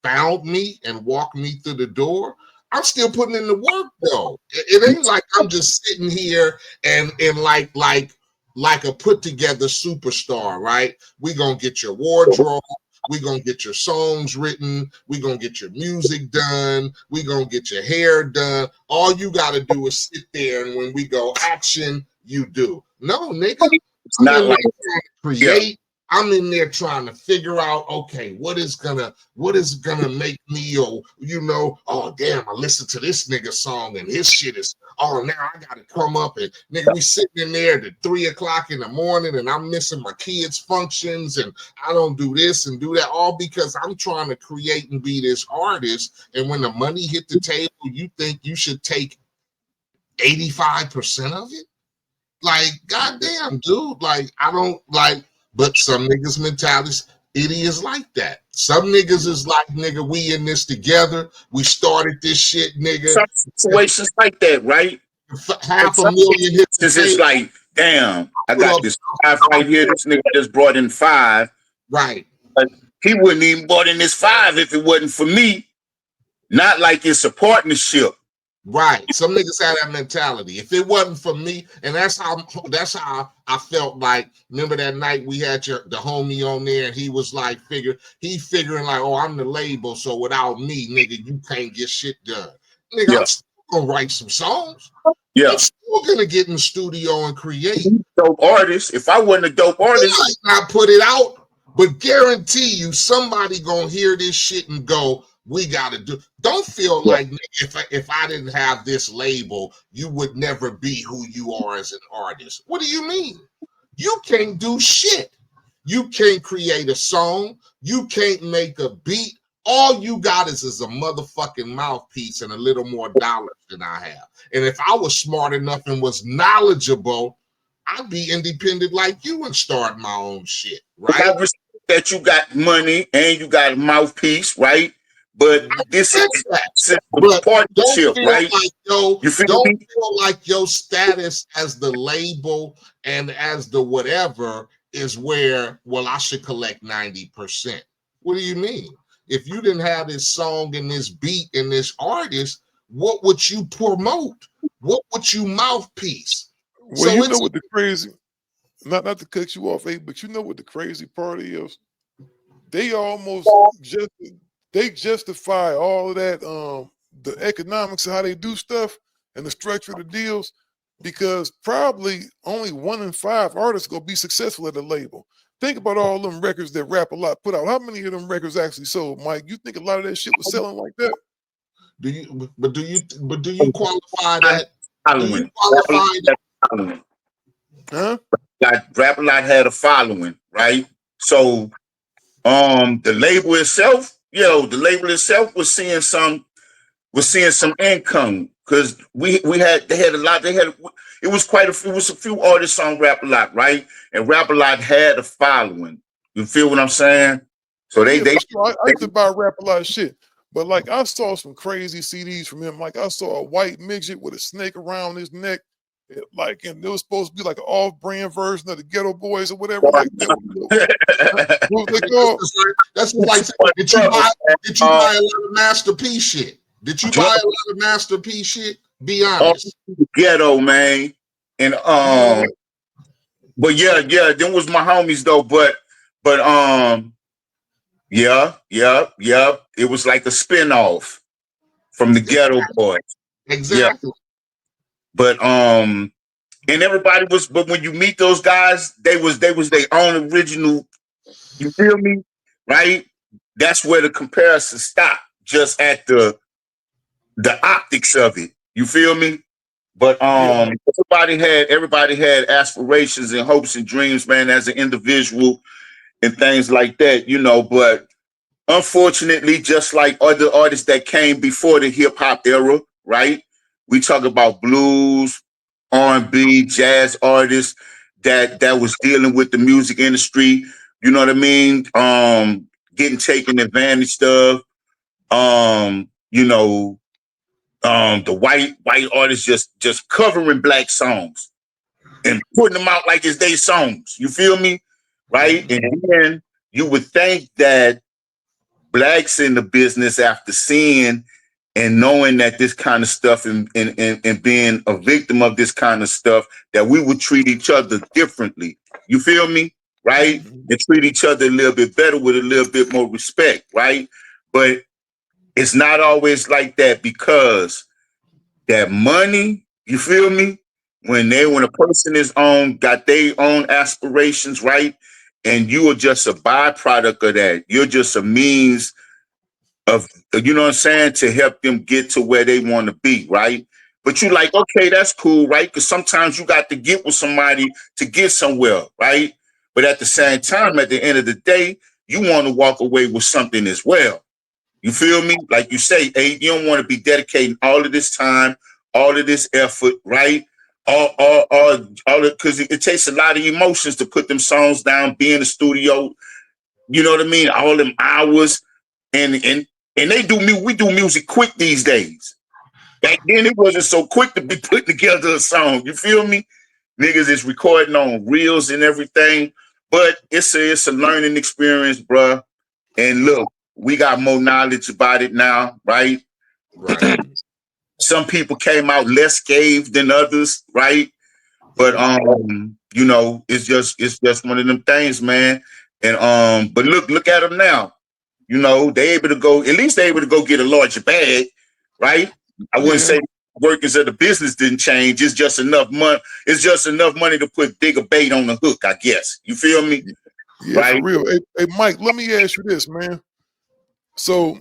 found me and walked me through the door. I'm still putting in the work though. It ain't like I'm just sitting here and like a put together superstar, right? We gonna get your wardrobe. We gonna get your songs written. We gonna get your music done. We gonna get your hair done. All you gotta do is sit there, and when we go action, you do. No, nigga. It's not like create. I'm in there trying to figure out, okay, what is gonna make me, oh damn, I listened to this nigga song and his shit is, now I gotta come up and nigga, we sitting in there at 3 o'clock in the morning and I'm missing my kids' functions and I don't do this and do that, all because I'm trying to create and be this artist. And when the money hit the table, you think you should take 85% of it? Like, goddamn, dude, like, I don't like. But some niggas' mentalities, it is like that. Some niggas is like, nigga, we in this together. We started this shit, nigga. Some situations like that, right? $500,000 hits. It's like, damn, I got this 5 right here. This nigga just brought in 5. Right. But he wouldn't even brought in this 5 if it wasn't for me. Not like it's a partnership. Right. Some niggas have that mentality. If it wasn't for me, and that's how I felt like. Remember that night we had the homie on there, and he was like figuring like, oh, I'm the label, so without me, nigga, you can't get shit done. Nigga, I'm still gonna write some songs. Yeah. I'm still gonna get in the studio and create. Dope artist. If I wasn't a dope artist, I might not put it out, but guarantee you somebody gonna hear this shit and go, we gotta do. Don't feel like if I didn't have this label, you would never be who you are as an artist. What do you mean? You can't do shit. You can't create a song. You can't make a beat. All you got is a motherfucking mouthpiece and a little more dollars than I have. And if I was smart enough and was knowledgeable, I'd be independent like you and start my own shit, right? I respect that you got money and you got a mouthpiece, right? But this is but partnership, right? Don't feel like your status as the label and as the whatever is where, well, I should collect 90%. What do you mean? If you didn't have this song and this beat and this artist, what would you promote? What would you mouthpiece? Well, so you know what the crazy, not to cut you off, but you know what the crazy part is? They almost justify all of that, the economics of how they do stuff and the structure of the deals, because probably only 1 in 5 artists gonna be successful at a label. Think about all them records that Rap a Lot put out. How many of them records actually sold, Mike? You think a lot of that shit was selling like that? Do you qualify that? Do you qualify that? Huh? Like Rap a Lot had a following, right? So the label itself, the label itself was seeing some income, because it was a few artists on Rap a Lot, right? And Rap a Lot had a following. You feel what I'm saying? So I used to buy Rap a Lot shit, but like I saw some crazy CDs from him. Like I saw a white midget with a snake around his neck, and it was supposed to be like an off-brand version of the Ghetto Boys or whatever. Like that. What was they called? That's like, did you buy a lot of Master P shit? Did you buy a lot of Master P shit? Be honest. Ghetto, man. And but them was my homies though. But it was like a spinoff from the Ghetto Boys. Exactly. Yeah. But and everybody was, but when you meet those guys, they was their own original. You feel me? Right? That's where the comparison stopped, just at the optics of it. You feel me? But everybody had aspirations and hopes and dreams, man, as an individual and things like that, but unfortunately, just like other artists that came before the hip hop era, right? We talk about blues, R&B, jazz artists that was dealing with the music industry, you know what I mean? Getting taken advantage of. The white artists just covering black songs and putting them out like it's their songs. You feel me? Right? And then you would think that blacks in the business, after seeing and knowing that this kind of stuff and being a victim of this kind of stuff, that we would treat each other differently. You feel me? Right? And treat each other a little bit better with a little bit more respect, right? But it's not always like that, because that money, you feel me? When a person got their own aspirations, right? And you are just a byproduct of that. You're just a means of, you know what I'm saying, to help them get to where they want to be, right? But you like, okay, that's cool, right? Because sometimes you got to get with somebody to get somewhere, right? But at the same time, at the end of the day, you want to walk away with something as well. You feel me? Like you say, hey, you don't want to be dedicating all of this time, all of this effort, right? All because it takes a lot of emotions to put them songs down, be in the studio, you know what I mean? All them hours, and we do music quick these days. Back then it wasn't so quick to be putting together a song. You feel me? Niggas is recording on reels and everything, but it's a learning experience, bruh. And look, we got more knowledge about it now, right? Right. Some people came out less scathed than others, right? But it's just one of them things, man. And but look at them now. They able to go, at least they able to go get a larger bag, right? I wouldn't say workings of the business didn't change. It's just enough money. It's just enough money to put bigger bait on the hook, I guess. You feel me? Yeah, right? for real. Hey, Mike, let me ask you this, man. So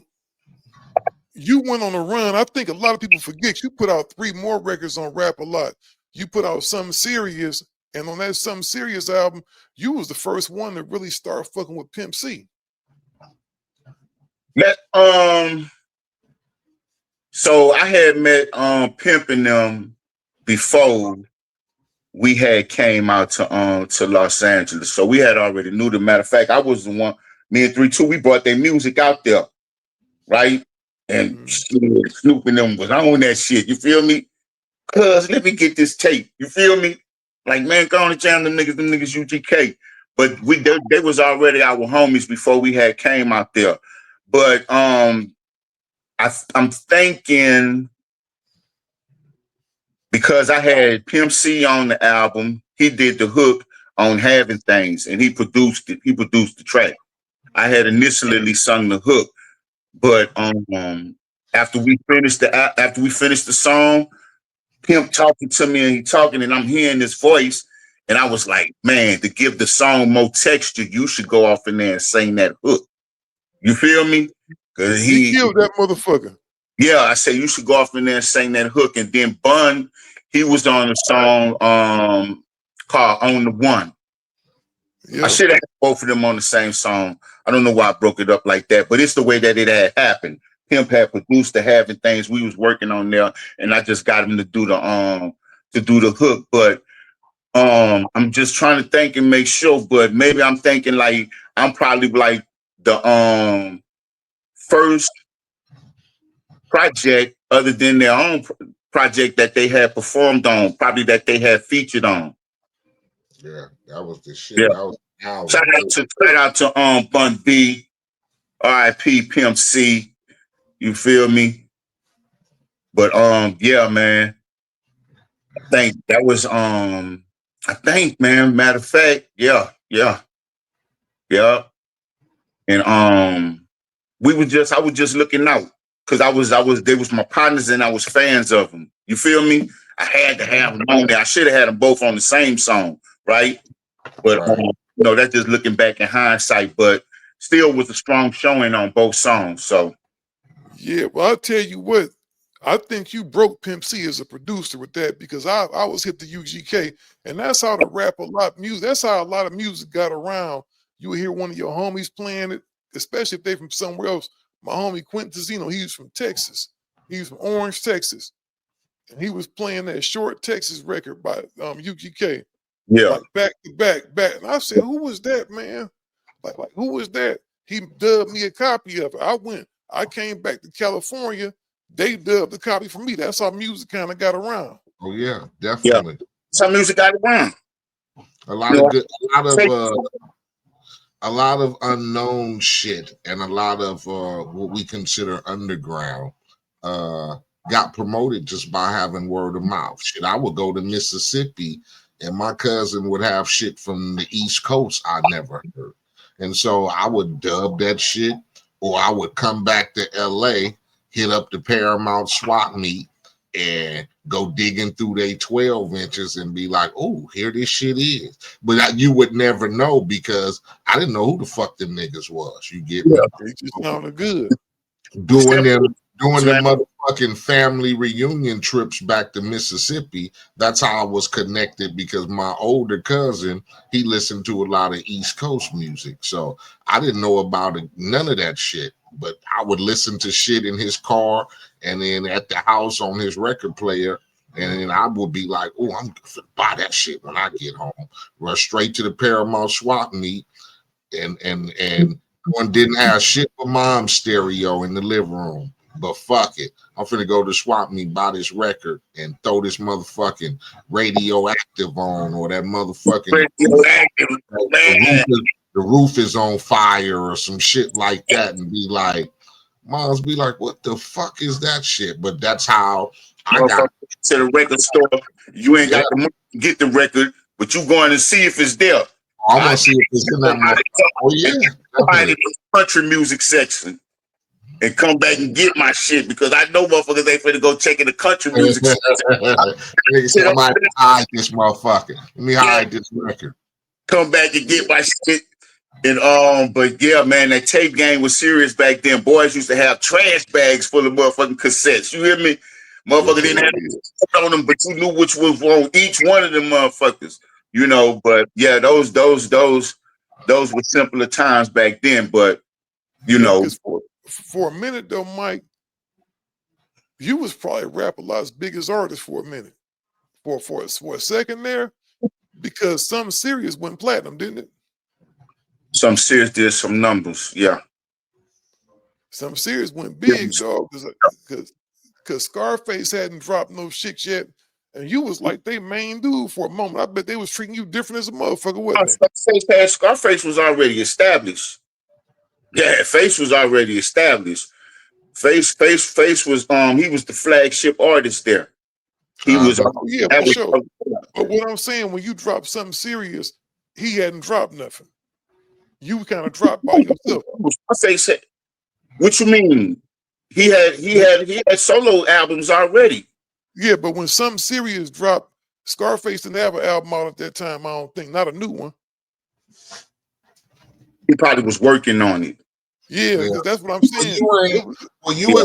you went on a run. I think a lot of people forget you put out 3 more records on Rap a Lot. You put out Something Serious, and on that Something Serious album, you was the first one to really start fucking with Pimp C. So I had met Pimp and them before we had came out to Los Angeles. So we had already knew them. Matter of fact, I was the one, me and 3-2, we brought their music out there, right? And Snoop and them was on that shit. You feel me? Cuz let me get this tape. You feel me? Like, man, go on and jam them niggas UGK. But they was already our homies before we had came out there. But I'm thinking, because I had Pimp C on the album, he did the hook on Having Things, and he produced it. He produced the track. I had initially sung the hook, but after we finished the song, Pimp talking to me, and he talking, and I'm hearing this voice, and I was like, man, to give the song more texture, you should go off in there and sing that hook. You feel me? Because he killed that motherfucker. Yeah, I said you should go off in there and sing that hook. And then Bun, he was on a song called On the One. Yep. I should have had both of them on the same song. I don't know why I broke it up like that, but it's the way that it had happened. Pimp had produced the Having Things we was working on there, and I just got him to do the hook. But I'm just trying to think and make sure, but maybe I'm thinking like I'm probably like the first project other than their own project that they had performed on, probably that they had featured on. Yeah, that was the shit. Yeah. That was shout out to Bun B, R.I.P. Pimp C. You feel me? But yeah, man. I think that was man, matter of fact, yeah. And I was just looking out. Because they was my partners and I was fans of them. You feel me? I had to have them on there. I should have had them both on the same song, right? But that's just looking back in hindsight. But still was a strong showing on both songs. So yeah, well, I'll tell you what, I think you broke Pimp C as a producer with that, because I was hit the UGK, and that's how the Rap a Lot music. That's how a lot of music got around. You would hear one of your homies playing it, especially if they from somewhere else. My homie Quentin Tizino, he was from Texas. He was from Orange, Texas. And he was playing that Short Texas record by UGK. Yeah. Like back to back. And I said, who was that, man? Like who was that? He dubbed me a copy of it. I came back to California. They dubbed the copy for me. That's how music kind of got around. Oh, yeah, definitely. Yeah. That's how music got around. A lot of unknown shit and a lot of what we consider underground got promoted just by having word of mouth. Shit, I would go to Mississippi and my cousin would have shit from the East Coast I never heard. And so I would dub that shit, or I would come back to LA, hit up the Paramount swap meet, and go digging through their 12 inches and be like, oh, here this shit is. But you would never know, because I didn't know who the fuck them niggas was. You get me? They just sounded good. Doing them motherfucking family reunion trips back to Mississippi. That's how I was connected, because my older cousin, he listened to a lot of East Coast music. So I didn't know about none of that shit. But I would listen to shit in his car and then at the house on his record player. And then I would be like, oh, I'm gonna buy that shit when I get home. Rush straight to the Paramount swap meet, and one didn't have shit but mom's stereo in the living room. But fuck it. I'm finna go to swap meet, buy this record, and throw this motherfucking Radioactive on, or that motherfucking the roof is on fire or some shit like that, and be like, moms be like, what the fuck is that shit? But that's how I got to the record store. You ain't got the money to get the record, but you going to see if it's there. I'm gonna see if it's in that. Oh yeah, in the country music section. and come back and get my shit because I know motherfuckers ain't finna go checking the country music. Nigga said, I might hide this motherfucker. Let me hide this record. Come back and get my shit. And but yeah, man, that tape game was serious back then. Boys used to have trash bags full of motherfucking cassettes. You hear me? Motherfucker didn't have on them, but you knew which was on each one of them motherfuckers. You know, but yeah, those were simpler times back then. But you know, for a minute though, Mike, you was probably Rap-A-Lot's biggest artist for a minute. For a second there, because Something Serious went platinum, didn't it? Something Serious did some numbers, yeah. Something Serious went big, dog, because Scarface hadn't dropped no shit yet, and you was like they main dude for a moment. I bet they was treating you different as a motherfucker, wasn't they? Scarface was already established. Yeah, Face was already established. Face was he was the flagship artist there. He was yeah, for sure. But what I'm saying, when you drop Something Serious, he hadn't dropped nothing. You kind of dropped by yourself. What you mean? He had solo albums already. Yeah, but when Something Serious dropped, Scarface didn't have an album out at that time. I don't think, not a new one. He probably was working on it. Yeah, that's what I'm saying. You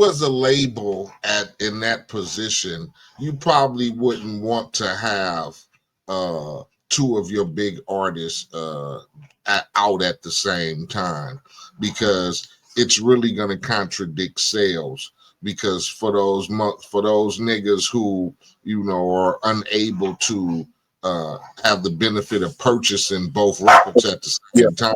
as a label in that position, you probably wouldn't want to have two of your big artists out at the same time, because it's really going to contradict sales. Because for those niggas who are unable to have the benefit of purchasing both records at the same time,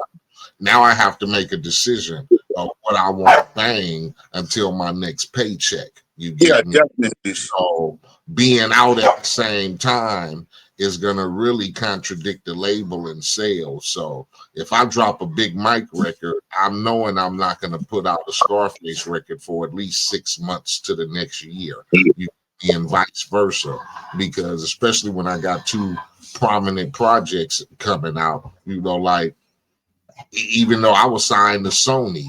now I have to make a decision of what I want to bang until my next paycheck. You get me? Definitely. So being out at the same time is going to really contradict the label and sales. So if I drop a Big Mike record, I'm knowing I'm not going to put out a Scarface record for at least 6 months to the next year. And vice versa, because especially when I got two prominent projects coming out, like, even though I was signed to Sony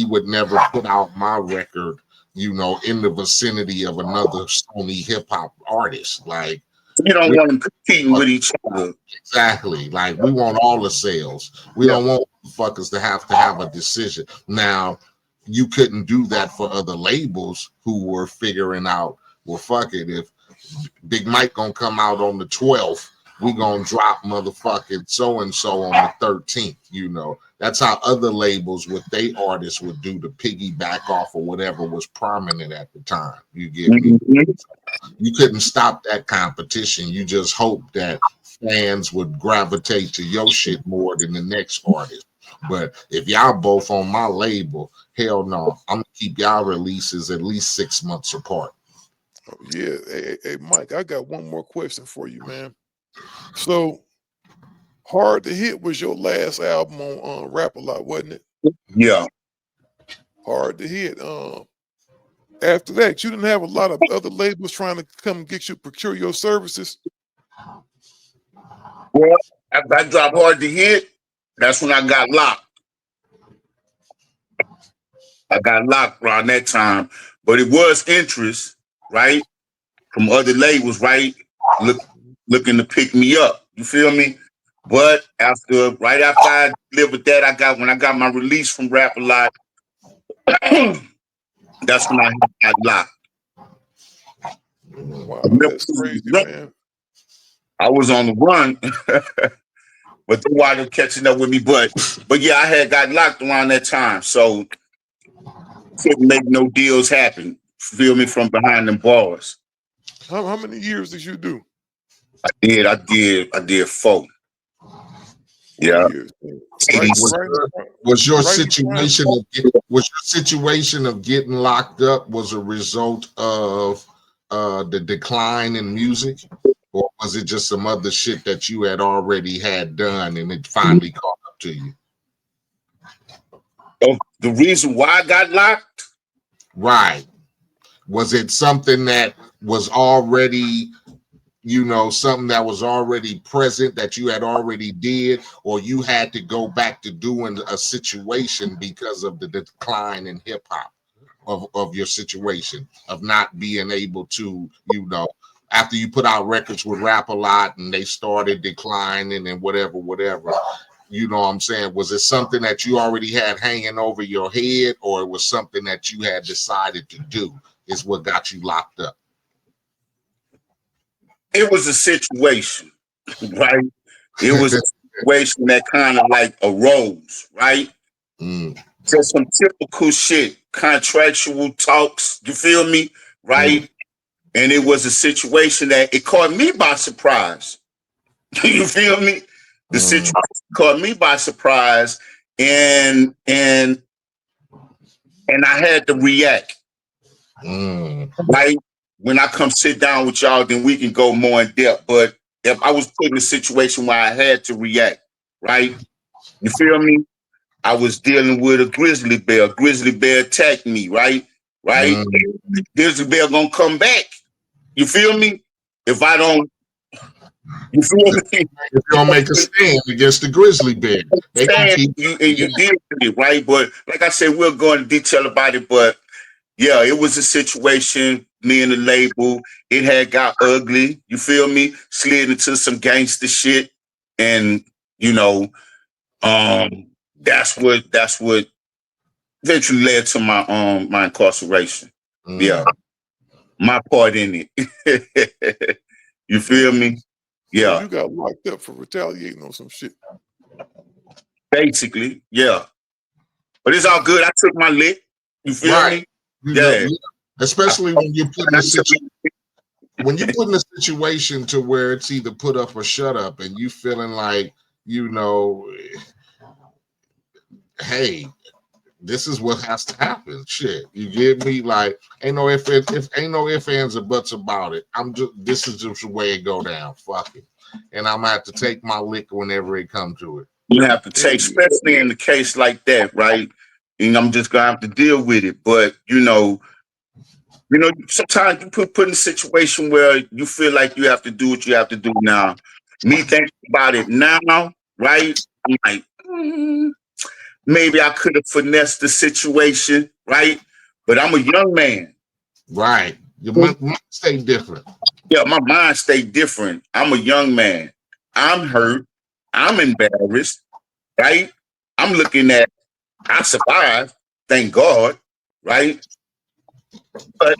would never put out my record, in the vicinity of another Sony hip hop artist. Like, you don't want them competing with each other. Exactly. Like, we want all the sales. We don't want fuckers to have a decision. Now, you couldn't do that for other labels who were figuring out, well, fuck it, if Big Mike gonna come out on the 12th, we gonna drop motherfucking so-and-so on the 13th, That's how other labels with their artists would do to piggyback off of whatever was prominent at the time. You get me? You couldn't stop that competition. You just hope that fans would gravitate to your shit more than the next artist. But if y'all both on my label, hell no, I'm gonna keep y'all releases at least 6 months apart. Oh, yeah. Hey, Mike, I got one more question for you, man. So, Hard to Hit was your last album on Rap-A-Lot, wasn't it? Yeah. Hard to Hit. After that, you didn't have a lot of other labels trying to come get you, procure your services? Well, after I dropped Hard to Hit, that's when I got locked. I got locked around that time. But it was interest, right? From other labels, right? Looking to pick me up. You feel me? But right after I delivered that, when I got my release from Rap-A-Lot, that's when I got locked. Wow, that's crazy, man. I was on the run, but they wound up catching up with me. But yeah, I had got locked around that time, so couldn't make no deals happen. Feel me, from behind them bars. How many years did you do? I did 4. Yeah. Was your situation of getting locked up was a result of the decline in music, or was it just some other shit that you had already had done and it finally caught up to you? Oh, the reason why I got locked? Right. Was it something that was already, you know, something that was already present that you had already did, or you had to go back to doing a situation because of the decline in hip hop of your situation of not being able to, you know, after you put out records with Rap a Lot and they started declining and whatever, you know what I'm saying? Was it something that you already had hanging over your head, or it was something that you had decided to do is what got you locked up? It was a situation, right? It was a situation that kind of like arose, right? Just some typical shit, contractual talks, you feel me? Right? And it was a situation that it caught me by surprise. You feel me? The situation caught me by surprise, and I had to react. Right? When I come sit down with y'all, then we can go more in depth. But if I was put in a situation where I had to react, right? You feel me? I was dealing with a grizzly bear. A grizzly bear attacked me, right? Right? Grizzly bear gonna come back. You feel me? If I don't, you feel me? If you don't make a stand against the grizzly bear, they can keep you deal with it, right? But like I said, we'll go into detail about it. But yeah, it was a situation, me and the label, it had got ugly, you feel me? Slid into some gangster shit. And, you know, that's what eventually led to my incarceration. Yeah. My part in it. You feel me? Yeah. So you got locked up for retaliating on some shit. Basically, yeah. But it's all good. I took my lick. You feel me? Yeah. Especially when you put in a situation, when you put in a situation to where it's either put up or shut up, and you feeling like, you know, hey, this is what has to happen. Shit, you get me? Like, ain't no if ain't no ifs, ands, or buts about it. This is just the way it go down. Fuck it, and I'm gonna have to take my lick whenever it come to it. You have to take, especially in the case like that, right? And I'm just gonna have to deal with it. But you know, sometimes you put in a situation where you feel like you have to do what you have to do now. Me thinking about it now, right? I'm like, maybe I could have finessed the situation, right? But I'm a young man. Right. Your mind stay different. Yeah, my mind stay different. I'm a young man. I'm hurt. I'm embarrassed, right? I'm looking at, I survived, thank God, right? But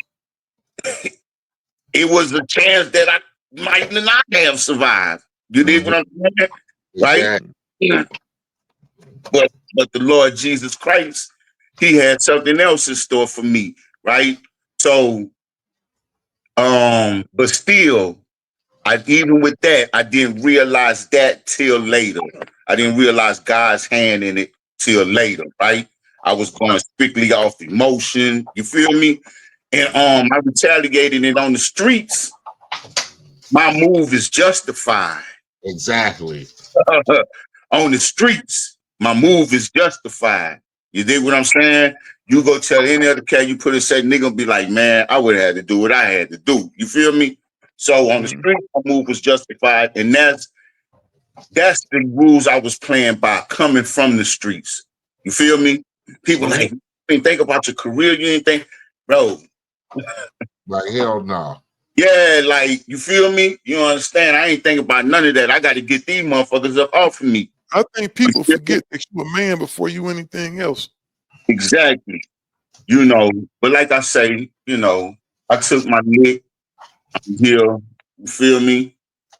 it was a chance that I might not have survived. You dig what I'm saying? Right? Yeah. But the Lord Jesus Christ, he had something else in store for me, right? So, but still, even with that, I didn't realize that till later. I didn't realize God's hand in it till later, right? I was going strictly off emotion. You feel me? And I retaliated it on the streets. My move is justified. Exactly. On the streets, my move is justified. You dig what I'm saying? You go tell any other cat you put a say, nigga be like, man, I would have had to do what I had to do. You feel me? So on the street, my move was justified. And that's the rules I was playing by, coming from the streets. You feel me? People like, you didn't think about your career, you didn't think, bro. Like, hell no. Yeah, like, you feel me? You understand? I ain't thinking about none of that. I got to get these motherfuckers up off of me. I think people forget that you're a man before you anything else. Exactly. You know, but like I say, you know, I took my lick. I'm here. You feel me?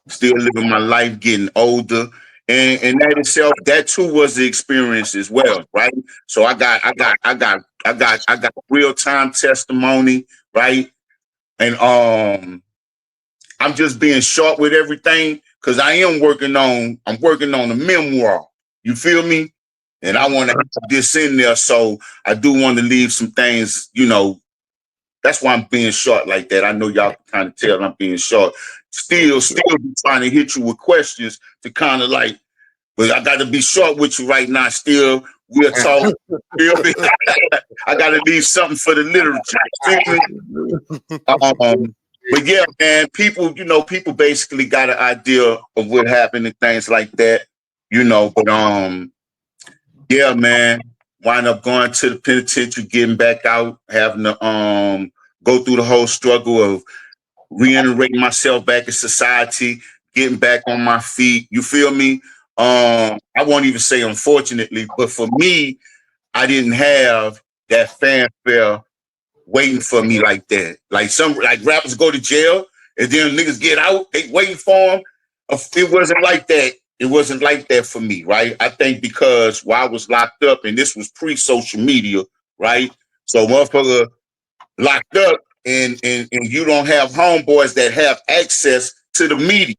Still living my life, getting older. And that itself, that too was the experience as well, right? So I got real-time testimony, right? And I'm just being short with everything because I'm working on a memoir. You feel me? And I want to have this in there. So I do want to leave some things, you know. That's why I'm being short like that. I know y'all can kind of tell I'm being short. Still be trying to hit you with questions to kind of like, but I got to be short with you right now. Still, we'll talk. Feel me? I got to leave something for the literature. Feel me? But yeah, man, people, people basically got an idea of what happened and things like that, but yeah, man, wind up going to the penitentiary, getting back out, having to go through the whole struggle of reintegrating myself back in society, getting back on my feet. You feel me? I won't even say unfortunately, but for me, I didn't have that fanfare waiting for me like that. Like rappers go to jail and then niggas get out, they waiting for them. It wasn't like that. It wasn't like that for me, right? I think because while I was locked up, and this was pre-social media, right? So motherfucker locked up and you don't have homeboys that have access to the media,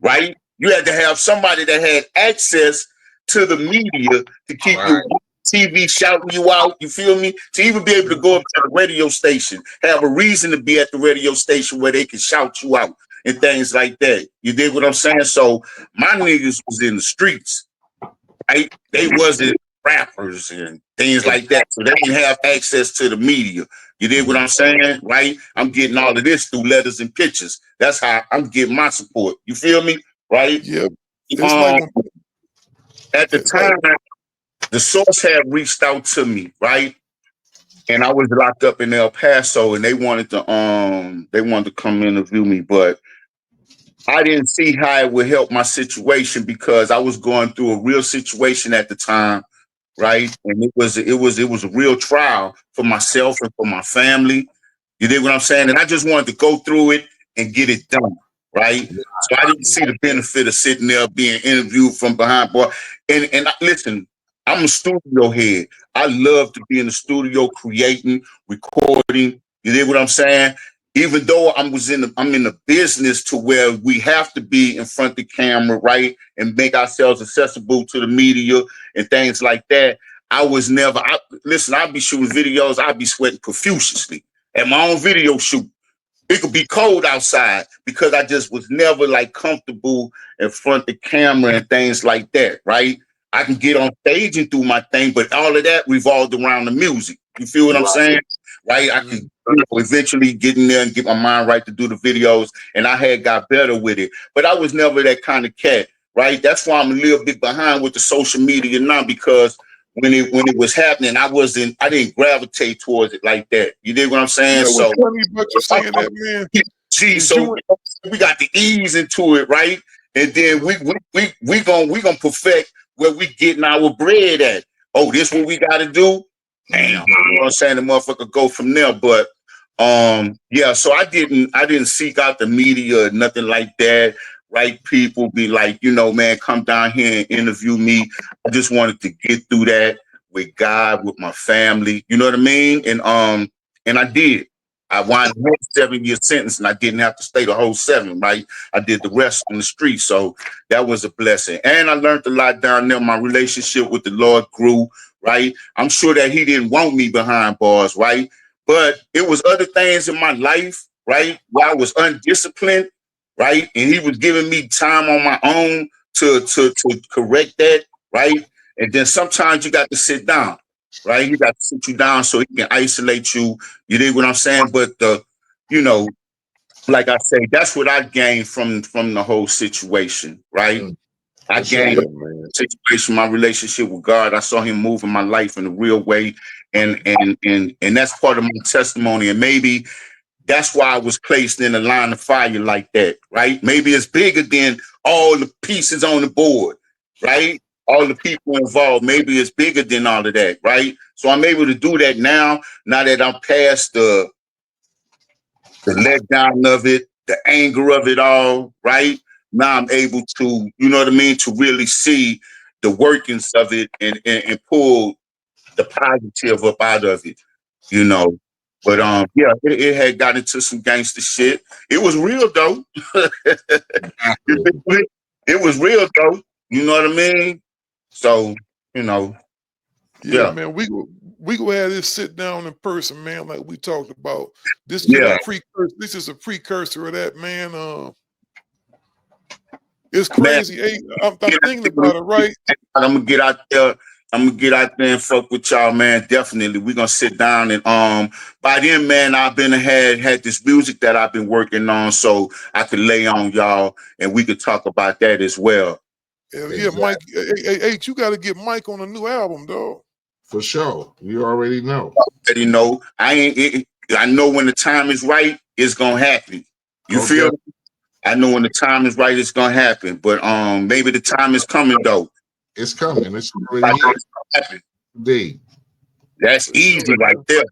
right? You had to have somebody that had access to the media to keep you TV shouting you out, you feel me? To even be able to go up to the radio station, have a reason to be at the radio station where they can shout you out and things like that. You dig what I'm saying? So my niggas was in the streets, right? They wasn't rappers and things like that. So they didn't have access to the media. You dig what I'm saying? Right? I'm getting all of this through letters and pictures. That's how I'm getting my support. You feel me? Right? Yeah. It's like at the time, the source had reached out to me, right? And I was locked up in El Paso and they wanted to come interview me, but I didn't see how it would help my situation because I was going through a real situation at the time, right? And it was a real trial for myself and for my family. You dig what I'm saying? And I just wanted to go through it and get it done, right? So I didn't see the benefit of sitting there being interviewed from behind bar. And listen, I'm a studio head. I love to be in the studio creating, recording. You dig what I'm saying? Even though I'm in the business to where we have to be in front of the camera, right? And make ourselves accessible to the media and things like that. I'd be shooting videos, I'd be sweating profusely at my own video shoot. It could be cold outside because I just was never like comfortable in front of the camera and things like that, right? I can get on stage and do my thing, but all of that revolved around the music. You feel what I'm saying? Right? I could eventually get in there and get my mind right to do the videos, and I had got better with it. But I was never that kind of cat, right? That's why I'm a little bit behind with the social media now because when it was happening, I didn't gravitate towards it like that. You dig what I'm saying? So funny about you saying that, man. Gee, so we got the ease into it, right? And then we gonna perfect where we getting our bread at. Oh, this what we gotta do? Damn, you know what I'm saying? The motherfucker go from there. But yeah, so I didn't seek out the media or nothing like that. Right? People be like, man, come down here and interview me. I just wanted to get through that with God, with my family. You know what I mean? And I did. I wound up with a 7-year sentence and I didn't have to stay the whole 7, right? I did the rest on the street. So that was a blessing. And I learned a lot down there. My relationship with the Lord grew, right? I'm sure that he didn't want me behind bars, right? But it was other things in my life, right? Where I was undisciplined, right? And he was giving me time on my own to correct that, right? And then sometimes you got to sit down. Right, he got to sit you down so he can isolate you. You dig what I'm saying? But like I say, that's what I gained from the whole situation. Right, I gained a situation, my relationship with God. I saw him move in my life in a real way, and that's part of my testimony. And maybe that's why I was placed in a line of fire like that. Right, maybe it's bigger than all the pieces on the board. Right. All the people involved, maybe it's bigger than all of that, right? So I'm able to do that now that I'm past the letdown of it, the anger of it all, right? Now I'm able to, you know what I mean, to really see the workings of it and pull the positive up out of it, But yeah, it had got into some gangster shit. It was real though. It was real though. You know what I mean? So, yeah, man, we go have this sit down in person, man, like we talked about. This is a precursor. This is a precursor of that, man. It's crazy. Man, I'm thinking about it, right? I'm gonna get out there I'm gonna get out there and fuck with y'all, man. Definitely. We're gonna sit down and by then, man, I've been had this music that I've been working on, so I could lay on y'all and we could talk about that as well. Hell yeah, Mike. Hey, you gotta get Mike on a new album, dog. For sure. You already know. You know, I know when the time is right, it's gonna happen. You Okay. feel me? I know when the time is right, it's gonna happen. But maybe the time is coming though. It's coming. It's already here. Indeed. That's easy right there.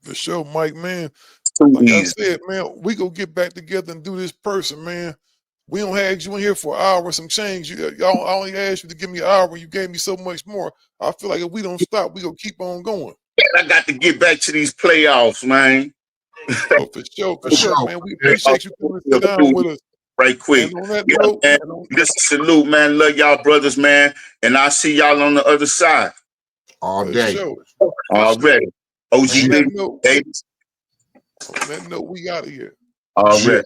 For sure, Mike, man. Too Like easy. I said, man, we go get back together and do this person, man. We don't have you in here for an hour and some change. I only asked you to give me an hour. You gave me so much more. I feel like if we don't stop, we gonna keep on going. I got to get back to these playoffs, man. Oh, for sure, man. We appreciate you coming to sit down with us. Right quick. And on that Yeah, note, man. Just salute, man. Love y'all brothers, man. And I'll see y'all on the other side. All for day. sure. Already. OG On that baby. note, on that note, we out of here. Already.